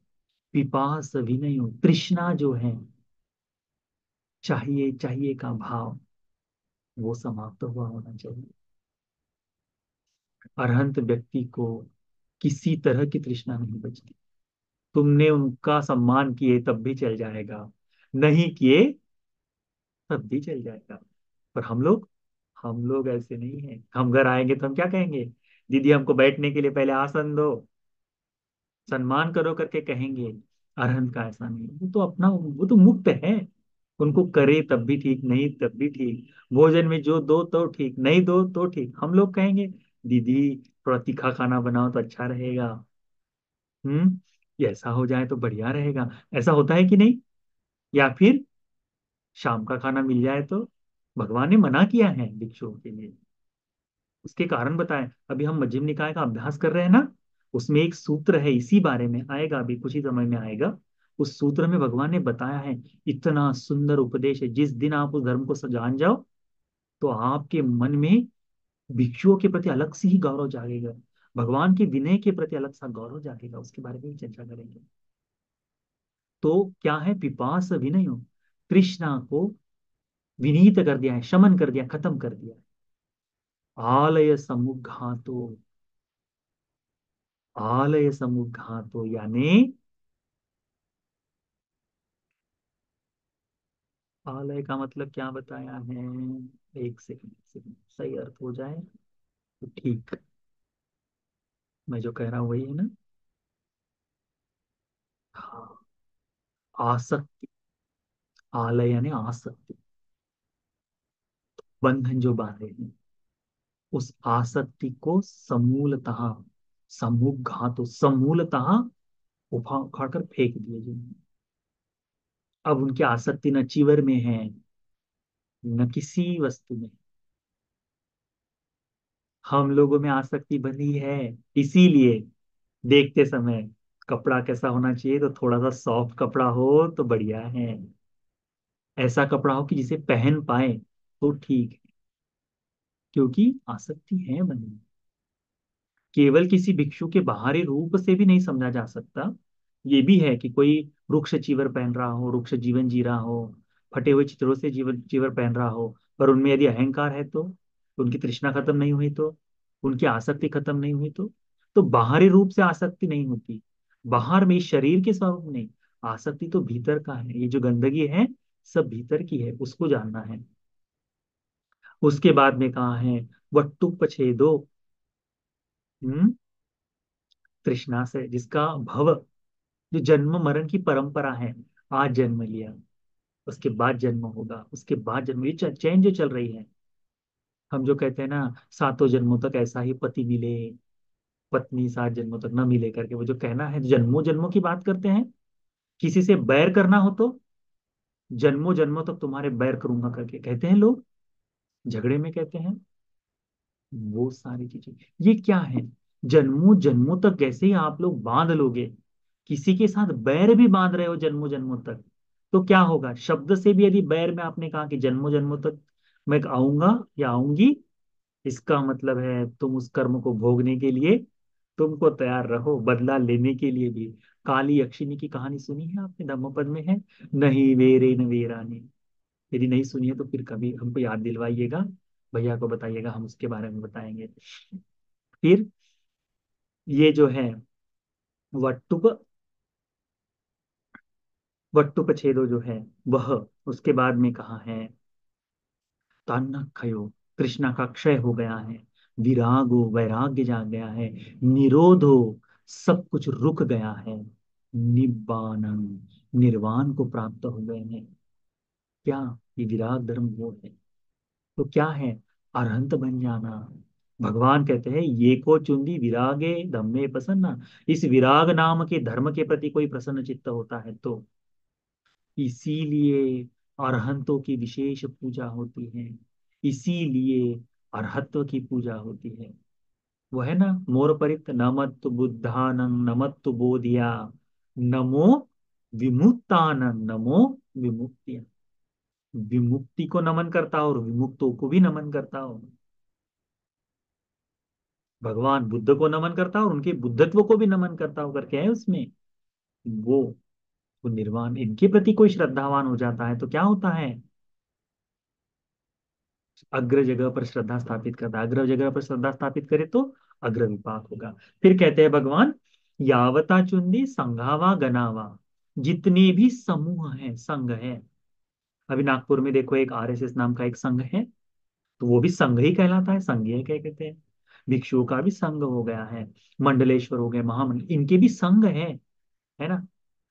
पिपास विनय, तृष्णा जो है, चाहिए चाहिए का भाव, वो समाप्त हुआ होना चाहिए। अरहंत व्यक्ति को किसी तरह की तृष्णा नहीं बचती। तुमने उनका सम्मान किए तब भी चल जाएगा, नहीं किए तब भी चल जाएगा। पर हम लोग ऐसे नहीं हैं। हम घर आएंगे तो हम क्या कहेंगे? दीदी हमको बैठने के लिए पहले आसन दो, सम्मान करो करके कहेंगे। अरहंत का ऐसा नहीं, वो तो अपना, वो तो मुक्त है। उनको करे तब भी ठीक, नहीं तब भी ठीक, भोजन में जो दो तो ठीक, नहीं दो तो ठीक। हम लोग कहेंगे दीदी थोड़ा तीखा खाना बनाओ तो अच्छा रहेगा, ये ऐसा हो जाए तो बढ़िया रहेगा। ऐसा होता है कि नहीं? या फिर शाम का खाना मिल जाए तो, भगवान ने मना किया है भिक्षुओं के लिए। उसके कारण बताएं। अभी हम मध्यम निकाय का अभ्यास कर रहे हैं ना, उसमें एक सूत्र है, इसी बारे में आएगा, अभी कुछ ही समय में आएगा। उस सूत्र में भगवान ने बताया है, इतना सुंदर उपदेश है। जिस दिन आप उस धर्म को जान जाओ, तो आपके मन में भिक्षुओं के प्रति अलग से ही गौरव जागेगा, भगवान के विनय के प्रति अलग सा गौरव जागेगा। उसके बारे में भी चर्चा करेंगे। तो क्या है पिपास विनय, तृष्णा को विनीत कर दिया है, शमन कर दिया, खत्म कर दिया। आलय समुद्घातो, आलय समुद्घातो यानी, आलय का मतलब क्या बताया है? एक सेकंड, सही अर्थ हो जाए तो ठीक। मैं जो कह रहा हूँ वही है ना? हाँ, आसक्ति। आलय यानी आसक्ति, बंधन जो बांधे हैं, उस आसक्ति को समूलतः, समूघातो समूलतः उखाड़ कर फेंक दिए जिन्होंने। अब उनकी आसक्ति न चीवर में है, न किसी वस्तु में। हम लोगों में आसक्ति बनी है, इसीलिए देखते समय कपड़ा कैसा होना चाहिए, तो थोड़ा सा सॉफ्ट कपड़ा हो तो बढ़िया है, ऐसा कपड़ा हो कि जिसे पहन पाए तो ठीक है, क्योंकि आसक्ति है बनी। केवल किसी भिक्षु के बाहरी रूप से भी नहीं समझा जा सकता। ये भी है कि कोई रुक्ष चीवर पहन रहा हो, रुक्ष जीवन जी रहा हो, फटे हुए चित्रों से जीवन चीवर पहन रहा हो, पर उनमें यदि अहंकार है तो, उनकी तृष्णा खत्म नहीं हुई तो, उनकी आसक्ति खत्म नहीं हुई तो बाहरी रूप से आसक्ति नहीं होती। बाहर में इस शरीर के स्वरूप नहीं, आसक्ति तो भीतर का है। ये जो गंदगी है सब भीतर की है, उसको जानना है। उसके बाद में कहा है, वट्टुप छेदो, हम्म, तृष्णा से, जिसका भव, जो जन्म मरण की परंपरा है, आज जन्म लिया, उसके बाद जन्म होगा, उसके बाद जन्म, ये चैन जो चल रही है। हम जो कहते हैं ना, सातों जन्मों तक ऐसा ही पति मिले, पत्नी 7 जन्मों तक न मिले करके, वो जो कहना है, जन्मों जन्मों की बात करते हैं। किसी से बैर करना हो तो जन्मों जन्मों तक तुम्हारे बैर करूंगा करके कहते हैं लोग, झगड़े में कहते हैं। वो सारी चीजें, ये क्या है? जन्मों जन्मों तक जैसे ही आप लोग बांध लोगे, किसी के साथ बैर भी बांध रहे हो जन्मों जन्मों तक, तो क्या होगा? शब्द से भी यदि बैर में आपने कहा कि जन्मों जन्मों तक मैं आऊंगा या आऊंगी, इसका मतलब है तुम उस कर्म को भोगने के लिए तुमको तैयार रहो, बदला लेने के लिए भी। काली यक्षिणी की कहानी सुनी है आपने? धम्मपद में है, नहीं वेरे न वेराने। यदि नहीं सुनी है तो फिर कभी हमको याद दिलवाइएगा, भैया को बताइएगा, हम उसके बारे में बताएंगे। फिर ये जो है वट्टुप, वट्टुप छेदो जो है वह, उसके बाद में कहा है, तन्न क्षयो, कृष्णा का क्षय हो गया है, विरागो वैराग्य जाग गया है, निरोधो सब कुछ रुक गया है, निब्बानम निर्वाण को प्राप्त हो गए हैं। क्या? ये विराग धर्म वो है। तो क्या है? अरहंत बन जाना। भगवान कहते हैं ये को चुंदी विरागे धम्मे प्रसन्ना। इस विराग नाम के धर्म के प्रति कोई प्रसन्न चित्त होता है तो इसीलिए अरहंतों की विशेष पूजा होती है। इसीलिए अरहत्व की पूजा होती है। वो है ना, मोर परित नमत बुद्धानं नमत बोधिया, नमो विमुक्तानं, नमो विमुक्तिया। विमुक्ति को नमन करता हो और विमुक्तों को भी नमन करता हो। भगवान बुद्ध को नमन करता हो और उनके बुद्धत्व को भी नमन करता हो करके है उसमें। वो वो निर्वाण, इनके प्रति कोई श्रद्धावान हो जाता है तो क्या होता है? अग्र जगह पर श्रद्धा स्थापित करता है। अग्र जगह पर श्रद्धा स्थापित करे तो अग्र विपाक होगा। फिर कहते हैं भगवान, यावता चुंदी संघावा गनावा। जितने भी समूह है, संघ है। अभी नागपुर में देखो एक आरएसएस नाम का एक संघ है, तो वो भी संघ ही कहलाता है, संघीय क्या कहते हैं। भिक्षुओं का भी संघ हो गया है। मंडलेश्वर हो गए, महामंडल, इनके भी संघ है ना।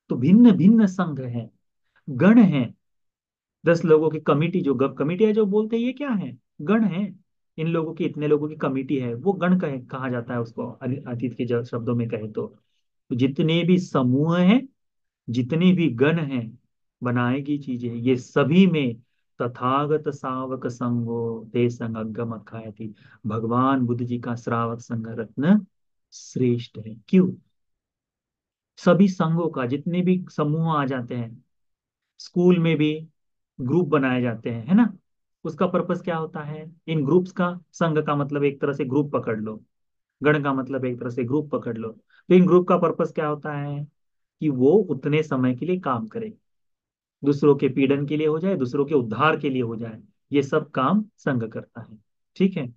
तो भिन्न भिन्न संघ है, गण है। 10 लोगों की कमिटी, जो कमिटी है जो बोलते हैं, ये क्या है? गण है। इन लोगों की, इतने लोगों की कमिटी है, वो गण कहा जाता है उसको, अतीत के शब्दों में कहे तो जितने भी समूह हैं, जितने भी गण हैं, बनाएगी चीजें, ये सभी में तथागत सावक संगो ते संग अगम अखायति। भगवान बुद्ध जी का श्रावक संग रत्न श्रेष्ठ है। क्यों? सभी संघों का, जितने भी समूह आ जाते हैं, स्कूल में भी ग्रुप बनाए जाते हैं, है ना। उसका पर्पस क्या होता है? इन ग्रुप्स का, संघ का मतलब एक तरह से ग्रुप पकड़ लो, गण का मतलब एक तरह से ग्रुप पकड़ लो। तो इन ग्रुप का पर्पस क्या होता है? कि वो उतने समय के लिए काम करे, दूसरों के पीड़न के लिए हो जाए, दूसरों के उद्धार के लिए हो जाए, ये सब काम संघ करता है। ठीक है।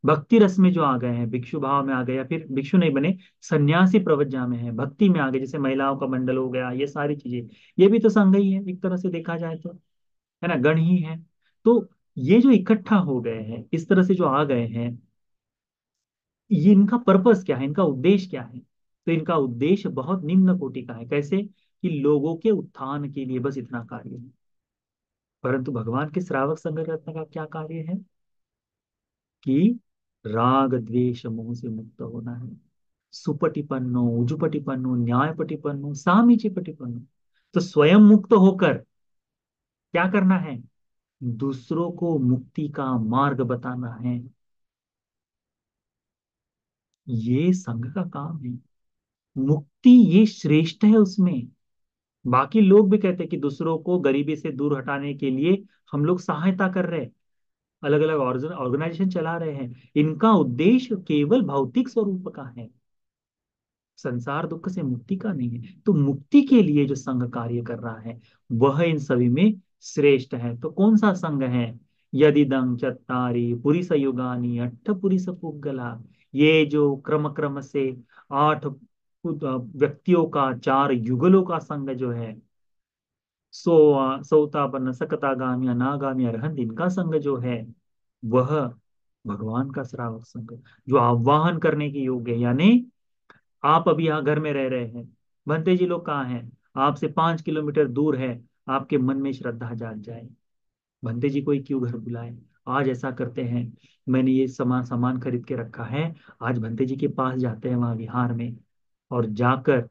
भक्ति रस में जो आ गए हैं, भिक्षु भाव में आ गए, या फिर भिक्षु नहीं बने, सन्यासी प्रवज्ञा में है, भक्ति में आ गए, जैसे महिलाओं का मंडल हो गया, ये सारी चीजें, ये भी तो संघ ही है एक तरह से देखा जाए तो, है ना, गण ही है। तो ये जो इकट्ठा हो गए हैं, इस तरह से जो आ गए हैं, ये इनका पर्पस क्या है, इनका उद्देश्य क्या है? तो इनका उद्देश्य बहुत निम्न कोटि का है। कैसे? कि लोगों के उत्थान के लिए, बस इतना कार्य है। परंतु भगवान के श्रावक संग रत्न का क्या कार्य है? कि राग द्वेष मोह से मुक्त होना है। सुपटिपन्नो उजुपटिपन्नो न्यायपटिपन्नो सामीचिपटिपन्नो। तो स्वयं मुक्त होकर क्या करना है? दूसरों को मुक्ति का मार्ग बताना है। ये संघ का काम है। मुक्ति ये श्रेष्ठ है उसमें। बाकी लोग भी कहते हैं कि दूसरों को गरीबी से दूर हटाने के लिए हम लोग सहायता कर रहे हैं, अलग अलग ऑर्गेनाइजेशन चला रहे हैं। इनका उद्देश्य केवल भौतिक स्वरूप का है, संसार दुख से मुक्ति का नहीं है। तो मुक्ति के लिए जो संघ कार्य कर रहा है, वह इन सभी में श्रेष्ठ है। तो कौन सा संघ है? यदिदं चत्तारि पुरिस युगानि अट्ठ पुरिस पुग्गला। ये जो क्रम क्रम से 8 व्यक्तियों का, 4 युगलों का संघ जो है, सो सौतापन्न सकतागामी अनागामी अरहंत, इनका संघ जो है, वह भगवान का श्रावक संघ, जो आह्वान करने के योग्य है। यानी आप अभी यहाँ घर में रह रहे हैं, भंते जी लोग कहाँ हैं? आपसे 5 किलोमीटर दूर है। आपके मन में श्रद्धा जाग जाए, भंते जी को ही क्यों घर बुलाए। आज ऐसा करते हैं, मैंने ये सामान सामान खरीद के रखा है, आज भंते जी के पास जाते हैं वहां विहार में, और जाकर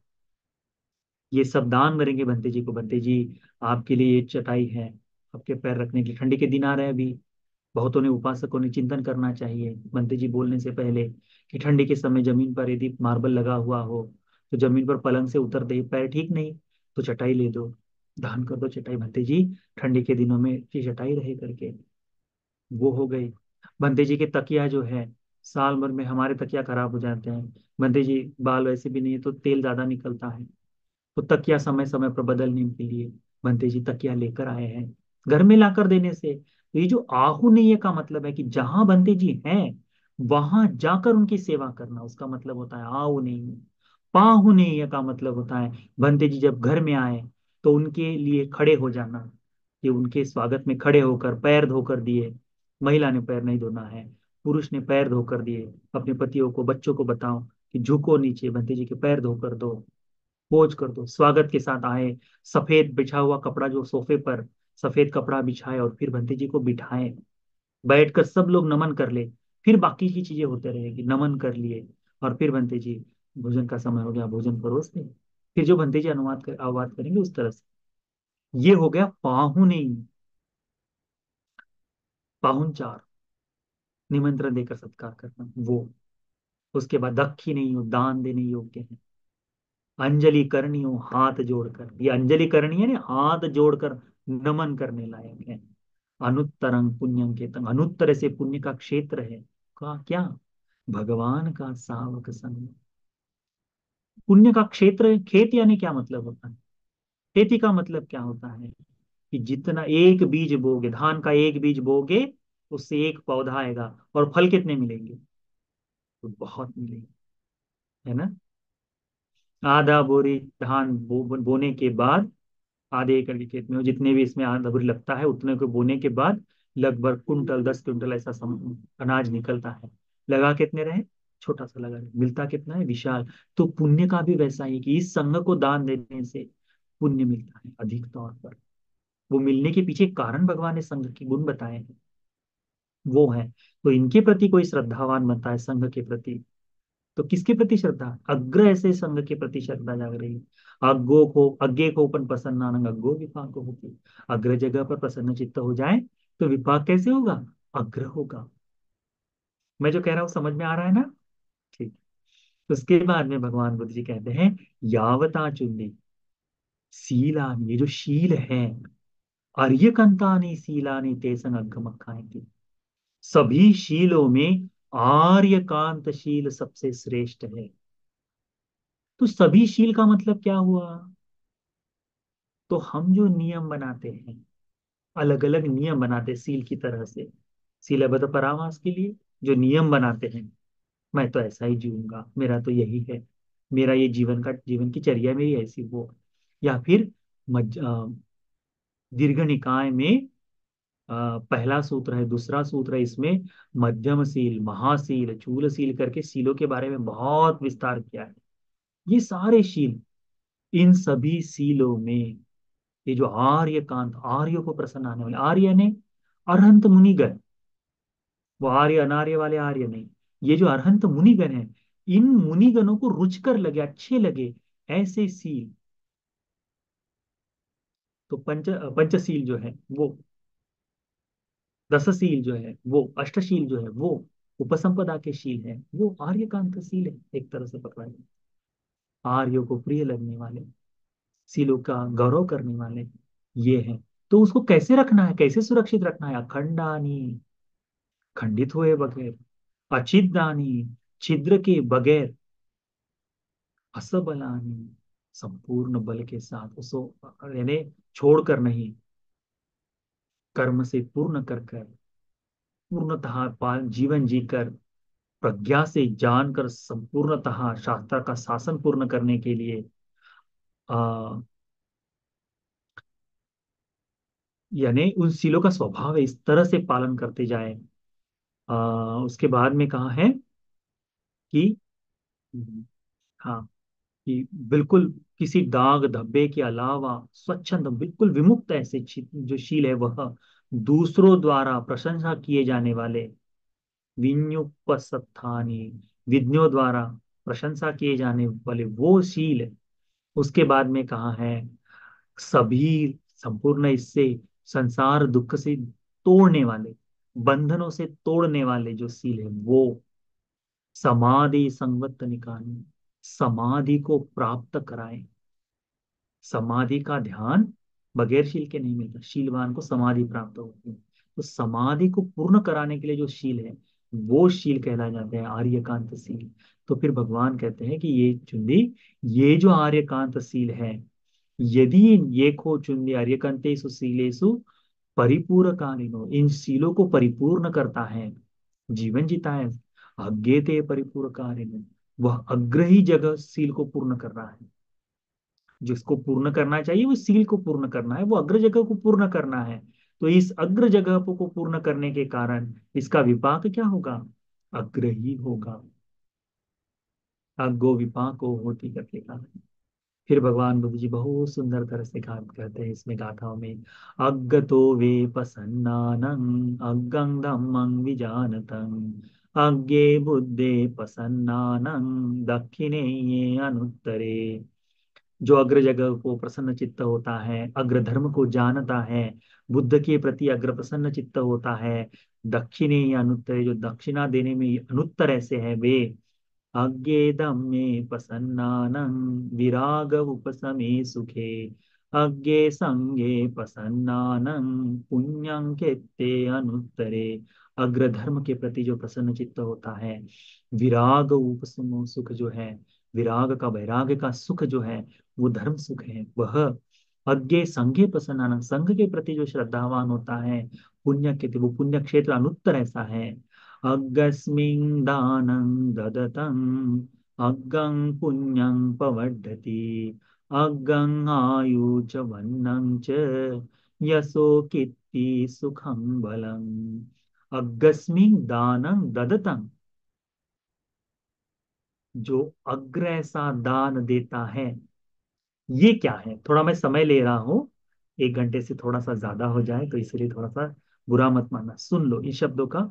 ये सब दान करेंगे भंते जी को। भंते जी, आपके लिए ये चटाई है, आपके पैर रखने के लिए। ठंडी के दिन आ रहे हैं अभी, बहुतों ने, उपासकों ने चिंतन करना चाहिए बंते जी बोलने से पहले, कि ठंडी के समय जमीन पर यदि मार्बल लगा हुआ हो, तो जमीन पर पलंग से उतर दे, पैर ठीक नहीं, तो चटाई ले दो, दान कर दो चटाई बंते जी, ठंडी के दिनों में ये चटाई रहे करके। वो हो गई। बंते जी के तकिया जो है, साल भर में हमारे तकिया खराब हो जाते हैं, बंते जी बाल वैसे भी नहीं है तो तेल ज्यादा निकलता है, तो तकिया समय समय पर बदलने के लिए बंते जी तकिया लेकर आए हैं। घर में लाकर देने से, तो ये जो आहुनेय का मतलब है कि जहां बंते जी हैं वहां जाकर उनकी सेवा करना, उसका मतलब होता है आहुनेय। पाहुनेय का मतलब होता है बंते जी जब घर में आए तो उनके लिए खड़े हो जाना, कि उनके स्वागत में खड़े होकर पैर धोकर दिए। महिला ने पैर नहीं धोना है, पुरुष ने पैर धोकर दिए। अपने पतियों को, बच्चों को बताओ कि झुको नीचे, बंते जी के पैर धोकर दो, पोंछ कर दो, स्वागत के साथ आए। सफेद बिछा हुआ कपड़ा जो सोफे पर, सफेद कपड़ा बिछाए और फिर भंते जी को बिठाए, बैठकर सब लोग नमन कर ले, फिर बाकी की चीजें होते रहेगी, नमन कर लिए और फिर बनते जी भोजन का समय हो गया, भोजन परोस दे। फिर जो बनते जी अनुवाद करेंगे उस तरह से। ये हो गया पाहुने, पाहुनचार, निमंत्रण देकर सत्कार करना वो। उसके बाद दक्षिणी हो, दान देने योग्य है। अंजलि करनी हो हाथ जोड़कर, ये अंजलि करनी है ना, हाथ जोड़कर नमन करने लायक है। अनुत्तरंग पुण्यं के तंग, अनुत्तर से पुण्य का क्षेत्र है। का क्या? भगवान का सावक संग। पुण्य का क्षेत्र है। खेत यानी क्या मतलब होता है? खेती का मतलब क्या होता है? कि जितना एक बीज बोगे, धान का एक बीज बोगे, उससे एक पौधा आएगा, और फल कितने मिलेंगे? तो बहुत मिलेंगे, है ना। आधा बोरी धान बोने के बाद, आधे एकड़ के खेत में हो, जितने भी इसमें आधा बोरी लगता है, उतने को बोने के बाद लगभग कुंटल 10 क्विंटल ऐसा अनाज निकलता है। लगा कितने रहे? छोटा सा लगा रहे, मिलता कितना है? विशाल। तो पुण्य का भी वैसा ही, कि इस संघ को दान देने से पुण्य मिलता है अधिक तौर पर। वो मिलने के पीछे कारण भगवान ने संघ के गुण बताए हैं, वो है। तो इनके प्रति कोई श्रद्धावान बनता है संघ के प्रति, तो किसके प्रति श्रद्धा? अग्र ऐसे संघ के प्रति श्रद्धा जाग रही है। अग्गे को उपन प्रसन्नानंग अग्गो विपाक होती। अग्र जगह पर प्रसन्न चित्त हो जाए तो विपाक कैसे होगा? अग्र होगा। मैं जो कह रहा हूँ समझ में आ रहा है ना? ठीक। उसके बाद में भगवान बुद्ध जी कहते हैं, यावता चुंडी शीलानि, ये जो शील है, अर्यकंतानि शीलानि ते संग अग्गमखाएंगे। सभी शीलों में आर्यकांत शील सबसे श्रेष्ठ है। तो सभी शील का मतलब क्या हुआ? तो हम जो नियम बनाते हैं, अलग अलग नियम बनाते हैं सील की तरह से, सीलबद्ध परामास के लिए जो नियम बनाते हैं, मैं तो ऐसा ही जीऊंगा, मेरा तो यही है, मेरा ये जीवन की चर्या मेरी ऐसी वो। या फिर दीर्घ निकाय में पहला सूत्र है, दूसरा सूत्र है, इसमें मध्यम सील, महासील, चूल सील करके सीलों के बारे में बहुत विस्तार किया है। ये सारे शील, इन सभी सीलों में ये जो आर्यकांत, आर्य को प्रसन्न आने वाले, आर्य ने अरहंत मुनिगण, वो आर्य अनार्य वाले आर्य नहीं, ये जो अरहंत मुनिगण है, इन मुनिगणों को रुचकर लगे, अच्छे लगे ऐसे सील। तो पंचशील जो है वो, दसशील जो है वो, अष्टशील जो है वो, उपसंपदा के शील है वो आर्यकांत शील है, एक तरह से पकड़ा जाए। आर्यों को प्रिय लगने वाले, शीलों का गौरव करने वाले, ये हैं। तो उसको कैसे रखना है, कैसे सुरक्षित रखना है? अखंडानी, खंडित हुए बगैर, अछिद्रानी, छिद्र के बगैर, असबलानी, संपूर्ण बल के साथ उसको, यानी छोड़कर नहीं, कर्म से पूर्ण कर कर, पूर्णतः जीवन जीकर, प्रज्ञा से जानकर, संपूर्णतः शास्त्र का शासन पूर्ण करने के लिए आ, यानी उन सीलों का स्वभाव है, इस तरह से पालन करते जाए। उसके बाद में कहा है कि, हाँ, कि बिल्कुल किसी दाग धब्बे के अलावा स्वच्छंद, बिल्कुल विमुक्त ऐसे जो शील है वह, दूसरों द्वारा प्रशंसा किए जाने वाले, विन्युपस्थानी, विज्ञों द्वारा प्रशंसा किए जाने वाले वो शील। उसके बाद में कहा है, सभी संपूर्ण इससे संसार दुख से तोड़ने वाले, बंधनों से तोड़ने वाले जो सील है वो, समाधि संवत निकाय, समाधि को प्राप्त कराए। समाधि का ध्यान बगैर शील के नहीं मिलता, शीलवान को समाधि प्राप्त होती है। तो समाधि को पूर्ण कराने के लिए जो शील है, वो शील कहला जाते हैं आर्यकांत शील। तो फिर भगवान कहते हैं कि ये चुंदी, ये जो आर्यकांत शील है, यदि ये खो चुंदी आर्यकांतेषु शीलेषु परिपूरकारिणो, इन शीलों को परिपूर्ण करता है, जीवन जीता है, अज्ञेते परिपूरकारिणो, वह अग्र ही जगह सील को पूर्ण कर रहा है। जिसको पूर्ण करना चाहिए वो सील को पूर्ण करना है, वो अग्र जगह को पूर्ण करना है। तो इस अग्र जगह को पूर्ण करने के कारण इसका विपाक क्या होगा? अग्र ही होगा। अग्गो विपाको होती करके कहा है। फिर भगवान बुद्ध जी बहुत सुंदर तरह से कहते हैं इसमें गाथाओं में, अग्गतो वे पसन्नानं अग्गं धम्मं विजानतं अग्गे बुद्धे पसन्नानं दक्षिणे ये अनुत्तरे। जो अग्र जगह को प्रसन्न चित्त होता है, अग्र धर्म को जानता है, बुद्ध के प्रति अग्र प्रसन्न चित्त होता है, दक्षिणे या अनुत्तरे, जो दक्षिणा देने में अनुत्तर ऐसे है वे, अज्ञेदं मे प्रसन्नानं विराग उपशमे सुखे अज्ञे संगे प्रसन्नानं पुण्यं केत्ते अनुत्तरे। अग्र धर्म के प्रति जो प्रसन्न चित्त होता है, विराग उपशम सुख जो है, विराग का वैराग्य का सुख जो है, वो धर्म सुख है वह। अज्ञे संगे प्रसन्नानं, संघ के प्रति जो श्रद्धावान होता है, पुण्य के वो पुण्य क्षेत्र अनुत्तर ऐसा है। अग्गस्मिन् दानं ददतं अग्गं पुण्यं पवर्धति अग्गं आयु च वन्नं च यशो कीर्ति सुखं बलम्। अग्गस्मिन् दानं ददतं, जो अग्र ऐसा दान देता है, ये क्या है? थोड़ा मैं समय ले रहा हूँ, 1 घंटे से थोड़ा सा ज्यादा हो जाए तो इसलिए थोड़ा सा बुरा मत मानना, सुन लो इन शब्दों का।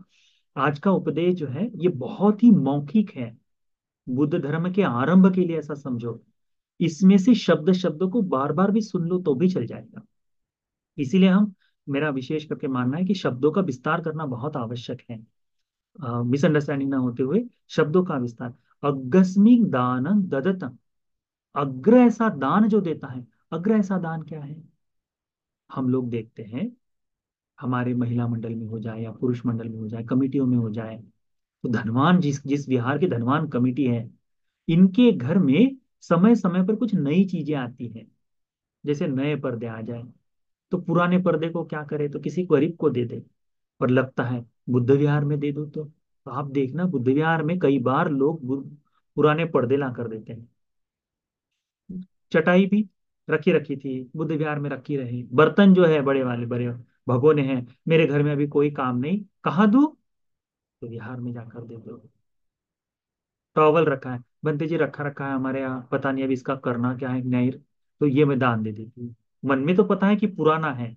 आज का उपदेश जो है ये बहुत ही मौखिक है, बुद्ध धर्म के आरंभ के लिए ऐसा समझो। इसमें से शब्द शब्द को बार बार भी सुन लो तो भी चल जाएगा। इसीलिए हम, मेरा विशेष करके मानना है कि शब्दों का विस्तार करना बहुत आवश्यक है, मिसअंडरस्टैंडिंग ना होते हुए शब्दों का विस्तार। अग्गस्मिक दान ददतम, अग्र ऐसा दान जो देता है। अग्र ऐसा दान क्या है? हम लोग देखते हैं, हमारे महिला मंडल में हो जाए या पुरुष मंडल में हो जाए, कमिटियों में हो जाए, तो धनवान जिस जिस बिहार की धनवान कमेटी है, इनके घर में समय समय पर कुछ नई चीजें आती हैं। जैसे नए पर्दे आ जाए, तो पुराने पर्दे को क्या करे, तो किसी गरीब को दे दे। और लगता है बुद्ध विहार में दे दो तो आप देखना बुद्ध विहार में कई बार लोग पुराने पर्दे ला कर देते हैं। चटाई भी रखी रखी थी बुद्ध विहार में, रखी रही। बर्तन जो है बड़े वाले बड़े भगोने हैं, मेरे घर में अभी कोई काम नहीं, कहाँ दूं? तो विहार में जाकर दे दो। टॉवल रखा है, बंते जी रखा रखा है हमारे यहाँ, पता नहीं अभी इसका करना क्या है नहीं, तो ये मैं दान दे देती हूँ। मन में तो पता है कि पुराना है,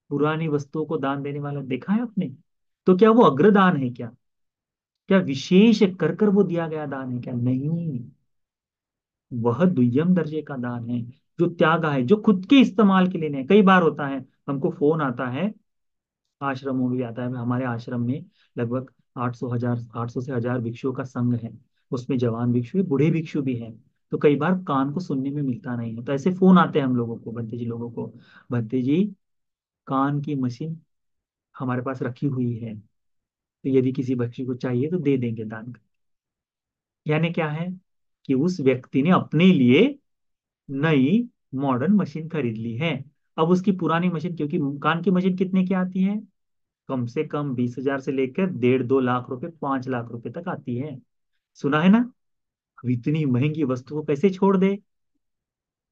पुरानी वस्तुओं को दान देने वाला देखा है आपने? तो क्या वो अग्रदान है क्या? क्या विशेष कर कर वो दिया गया दान है क्या? नहीं, वह दुय्यम दर्जे का दान है, जो त्यागा है, जो खुद के इस्तेमाल के लिए नहीं। कई बार होता है हमको फोन आता है, आश्रमों में भी आता है, हमारे आश्रम में लगभग 800 से 1000 भिक्षुओं का संघ है। उसमें जवान भिक्षु है, बूढ़े भिक्षु भी हैं। तो कई बार कान को सुनने में मिलता नहीं है, तो ऐसे फोन आते हैं हम लोगों को, भंते जी लोगों को, भंते जी कान की मशीन हमारे पास रखी हुई है, तो यदि किसी बच्चे को चाहिए तो दे देंगे दान। यानी क्या है कि उस व्यक्ति ने अपने लिए नई मॉडर्न मशीन खरीद ली है। अब उसकी पुरानी मशीन, क्योंकि कान की मशीन कितने की आती है, कम से कम 20,000 से लेकर 1.5-2 लाख रुपए, 5 लाख रुपए तक आती है। सुना है ना? अब इतनी महंगी वस्तु को कैसे छोड़ दे?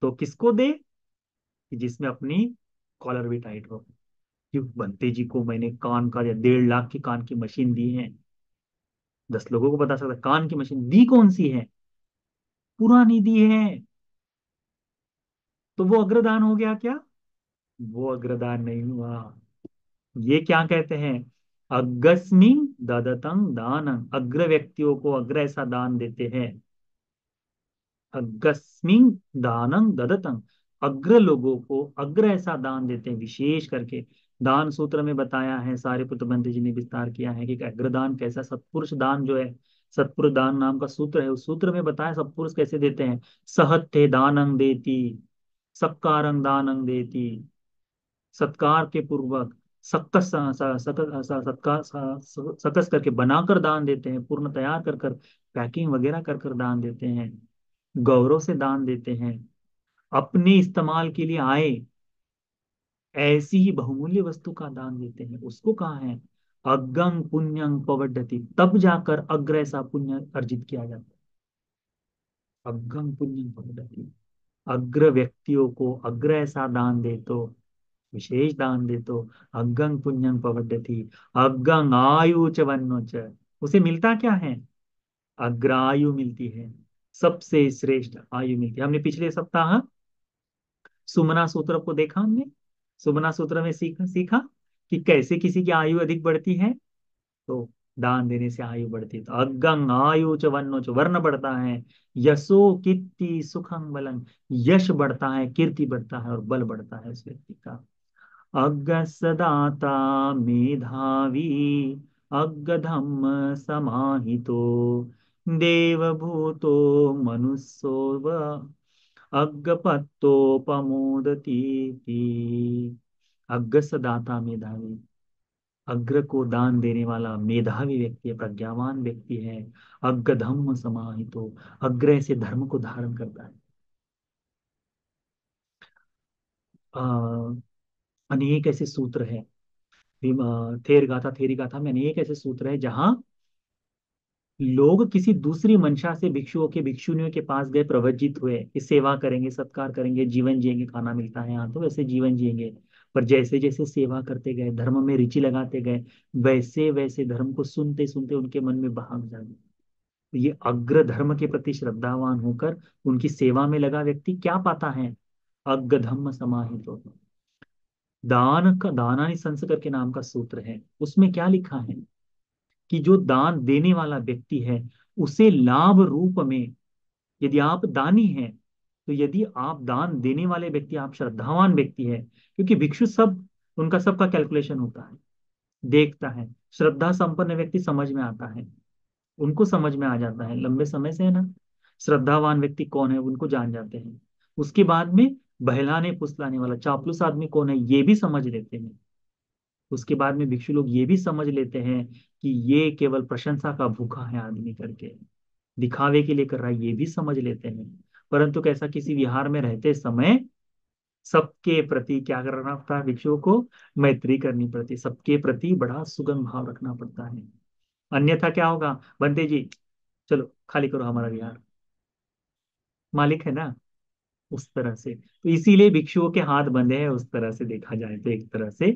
तो किसको दे? कि जिसमें अपनी कॉलर भी टाइट हो। क्यों? बंते जी को मैंने कान का या 1.5 लाख की कान की मशीन दी है, 10 लोगों को बता सकता कान की मशीन दी कौन सी है, पुरानी दी है। तो वो अग्रदान हो गया क्या? वो अग्रदान नहीं हुआ। ये क्या कहते हैं? अग्गस्मिन ददतं दानं, अग्र व्यक्तियों को अग्र ऐसा दान देते हैं। अग्गस्मिन दानं ददतं, अग्र लोगों को अग्र ऐसा दान देते हैं। विशेष करके दान सूत्र में बताया है, सारे पुतबंध जी ने विस्तार किया है कि अग्रदान कैसा, सत्पुरुष दान जो है, सत्पुरुष दान नाम का सूत्र है, उस सूत्र में बताया सत्पुरुष कैसे देते हैं। सहत्ते दानं देती, सत्कारं दानं देती, सत्कार के पूर्वक सकस सत्कार सकस करके बनाकर दान देते हैं, पूर्ण तैयार कर कर पैकिंग वगैरह कर कर दान देते हैं, गौरव से दान देते हैं। अपने इस्तेमाल के लिए आए ऐसी ही बहुमूल्य वस्तु का दान देते हैं, उसको कहा है अग्गम पुण्यं पवड्डति, तब जाकर अग्र ऐसा पुण्य अर्जित किया जाता है। अग्गम पुण्यं पवड्डति, अग्र व्यक्तियों को अग्र ऐसा दान दे तो, विशेष दान दे तो अग्गं पुण्यं पवड्डति, अग्गं आयु च वन्नो च, उसे मिलता क्या है? अग्रायु मिलती है, सबसे श्रेष्ठ आयु मिलती है। हमने पिछले सप्ताह सुमना सूत्र को देखा हमने। सुमना सूत्र में सीखा सीखा कि कैसे किसी की आयु अधिक बढ़ती है। तो दान देने से आयु बढ़ती है। तो अग्गंग आयु च वन्नो च, वर्ण बढ़ता है। यशो कीर्ति सुखं बलं, यश बढ़ता है, कीर्ति बढ़ता है और बल बढ़ता है उस व्यक्ति का। अग्ग सदाता मेधावी, अग्ग धम्म समाहितो, देवभूतो मनुष्यो व, अग्गपत्तोपमोदती। अग्र सदाता मेधावी, अग्र को दान देने वाला मेधावी व्यक्ति है, प्रज्ञावान व्यक्ति है। अग्र धम्म समाहितो, अग्र से धर्म को धारण करता है। अनेक ऐसे सूत्र हैं। थेर गाथा में अनेक ऐसे सूत्र है जहां लोग किसी दूसरी मंशा से भिक्षुओं के भिक्षुनियों के पास गए, प्रवज्जित हुए कि सेवा करेंगे, सत्कार करेंगे, जीवन जिएंगे, खाना मिलता है यहाँ तो वैसे जीवन जिएंगे। पर जैसे जैसे सेवा करते गए, धर्म में रुचि लगाते गए, वैसे वैसे धर्म को सुनते सुनते उनके मन में भाव जागे। तो ये अग्र धर्म के प्रति श्रद्धावान होकर उनकी सेवा में लगा व्यक्ति क्या पाता है? अग्र धम्म समाहित होता। दान का, दानानि संस्कर के नाम का सूत्र है, उसमें क्या लिखा है कि जो दान देने वाला व्यक्ति है उसे लाभ रूप में, यदि आप दानी हैं, तो यदि आप दान देने वाले व्यक्ति, आप श्रद्धावान व्यक्ति है, क्योंकि भिक्षु सब, उनका सबका कैलकुलेशन होता है, देखता है। श्रद्धा संपन्न व्यक्ति समझ में आता है, उनको समझ में आ जाता है लंबे समय से, है ना। श्रद्धावान व्यक्ति कौन है उनको जान जाते हैं। उसके बाद में बहलाने फुसलाने वाला चापलूस आदमी कौन है ये भी समझ लेते हैं। उसके बाद में भिक्षु लोग ये भी समझ लेते हैं कि ये केवल प्रशंसा का भूखा है आदमी करके, दिखावे के लिए कर रहा है, ये भी समझ लेते हैं। परंतु कैसा, किसी विहार में रहते समय सबके प्रति क्या करना पड़ता है भिक्षुओं को? मैत्री करनी पड़ती है, सबके प्रति बड़ा सुगम भाव रखना पड़ता है। अन्यथा क्या होगा? बंदे जी चलो खाली करो हमारा विहार, मालिक है ना, उस तरह से। तो इसीलिए भिक्षुओं के हाथ बंधे हैं, उस तरह से देखा जाए तो एक तरह से।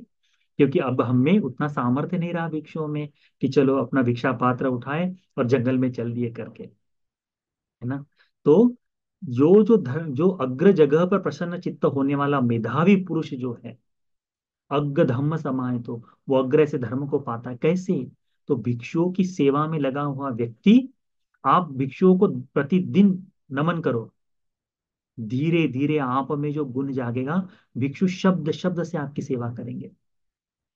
क्योंकि अब हम में उतना सामर्थ्य नहीं रहा भिक्षुओं में कि चलो अपना भिक्षा पात्र उठाए और जंगल में चल दिए करके, है ना। तो जो धर्म, जो अग्र जगह पर प्रसन्न चित्त होने वाला मेधावी पुरुष जो है, अग्र धम्म समाए, तो वो अग्र से धर्म को पाता है कैसे? तो भिक्षुओं की सेवा में लगा हुआ व्यक्ति, आप भिक्षुओं को प्रतिदिन नमन करो, धीरे धीरे आप में जो गुण जागेगा, भिक्षु शब्द शब्द से आपकी सेवा करेंगे,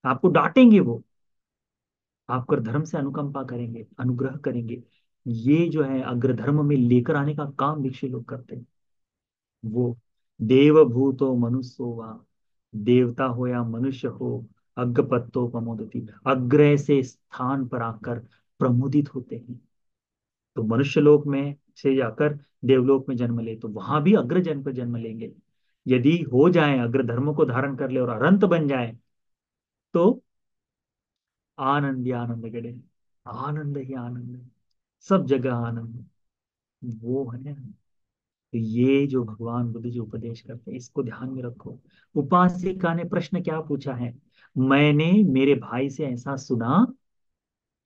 आपको डांटेंगे वो, आपको धर्म से अनुकंपा करेंगे, अनुग्रह करेंगे। ये जो है अग्रधर्म में लेकर आने का काम भिक्षु लोग करते हैं। वो देवभूतो मनुष्यो वा, देवता हो या मनुष्य हो, अग्रपत्तो प्रमोदती, अग्र से स्थान पर आकर प्रमुदित होते हैं। तो मनुष्य लोक में से जाकर देवलोक में जन्म ले तो वहां भी अग्रजन पर जन्म लेंगे। यदि हो जाए, अग्र धर्म को धारण कर ले और अनंत बन जाए, तो आनंद ही आनंद गड़े, आनंद ही आनंद है, सब जगह आनंद है। वो है। तो ये जो भगवान बुद्ध जी उपदेश करते हैं, इसको ध्यान में रखो। उपासिका ने प्रश्न क्या पूछा है? मैंने मेरे भाई से ऐसा सुना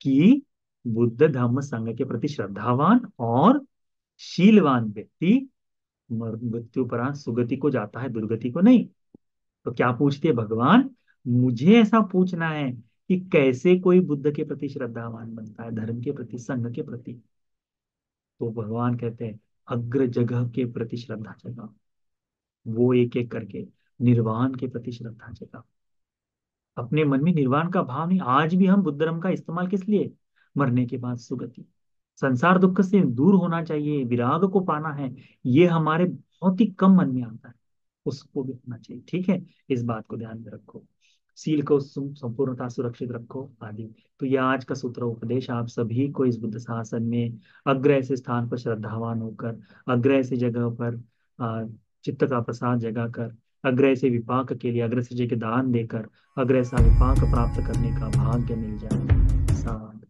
कि बुद्ध धम्म संघ के प्रति श्रद्धावान और शीलवान व्यक्ति मृत्युपरांत सुगति को जाता है, दुर्गति को नहीं। तो क्या पूछते हैं भगवान? मुझे ऐसा पूछना है कि कैसे कोई बुद्ध के प्रति श्रद्धावान बनता है, धर्म के प्रति, संघ के प्रति। तो भगवान कहते हैं अग्र जगह के प्रति श्रद्धा जगा, वो एक एक करके निर्वाण के प्रति श्रद्धा जगा। अपने मन में निर्वाण का भाव नहीं। आज भी हम बुद्ध धर्म का इस्तेमाल किस लिए? मरने के बाद सुगति, संसार दुख से दूर होना चाहिए, विराग को पाना है, ये हमारे बहुत ही कम मन में आता है, उसको भी होना चाहिए। ठीक है, इस बात को ध्यान में रखो, सील को संपूर्णता सुरक्षित रखो आदि। तो यह आज का सूत्र उपदेश आप सभी को इस बुद्ध शासन में अग्र ऐसे स्थान पर श्रद्धावान होकर, अग्र ऐसी जगह पर आ, चित्त का प्रसाद जगा कर, अग्र ऐसे विपाक के लिए अग्र से जगह दान देकर अग्र ऐसा विपाक प्राप्त करने का भाग्य मिल जाए। साथ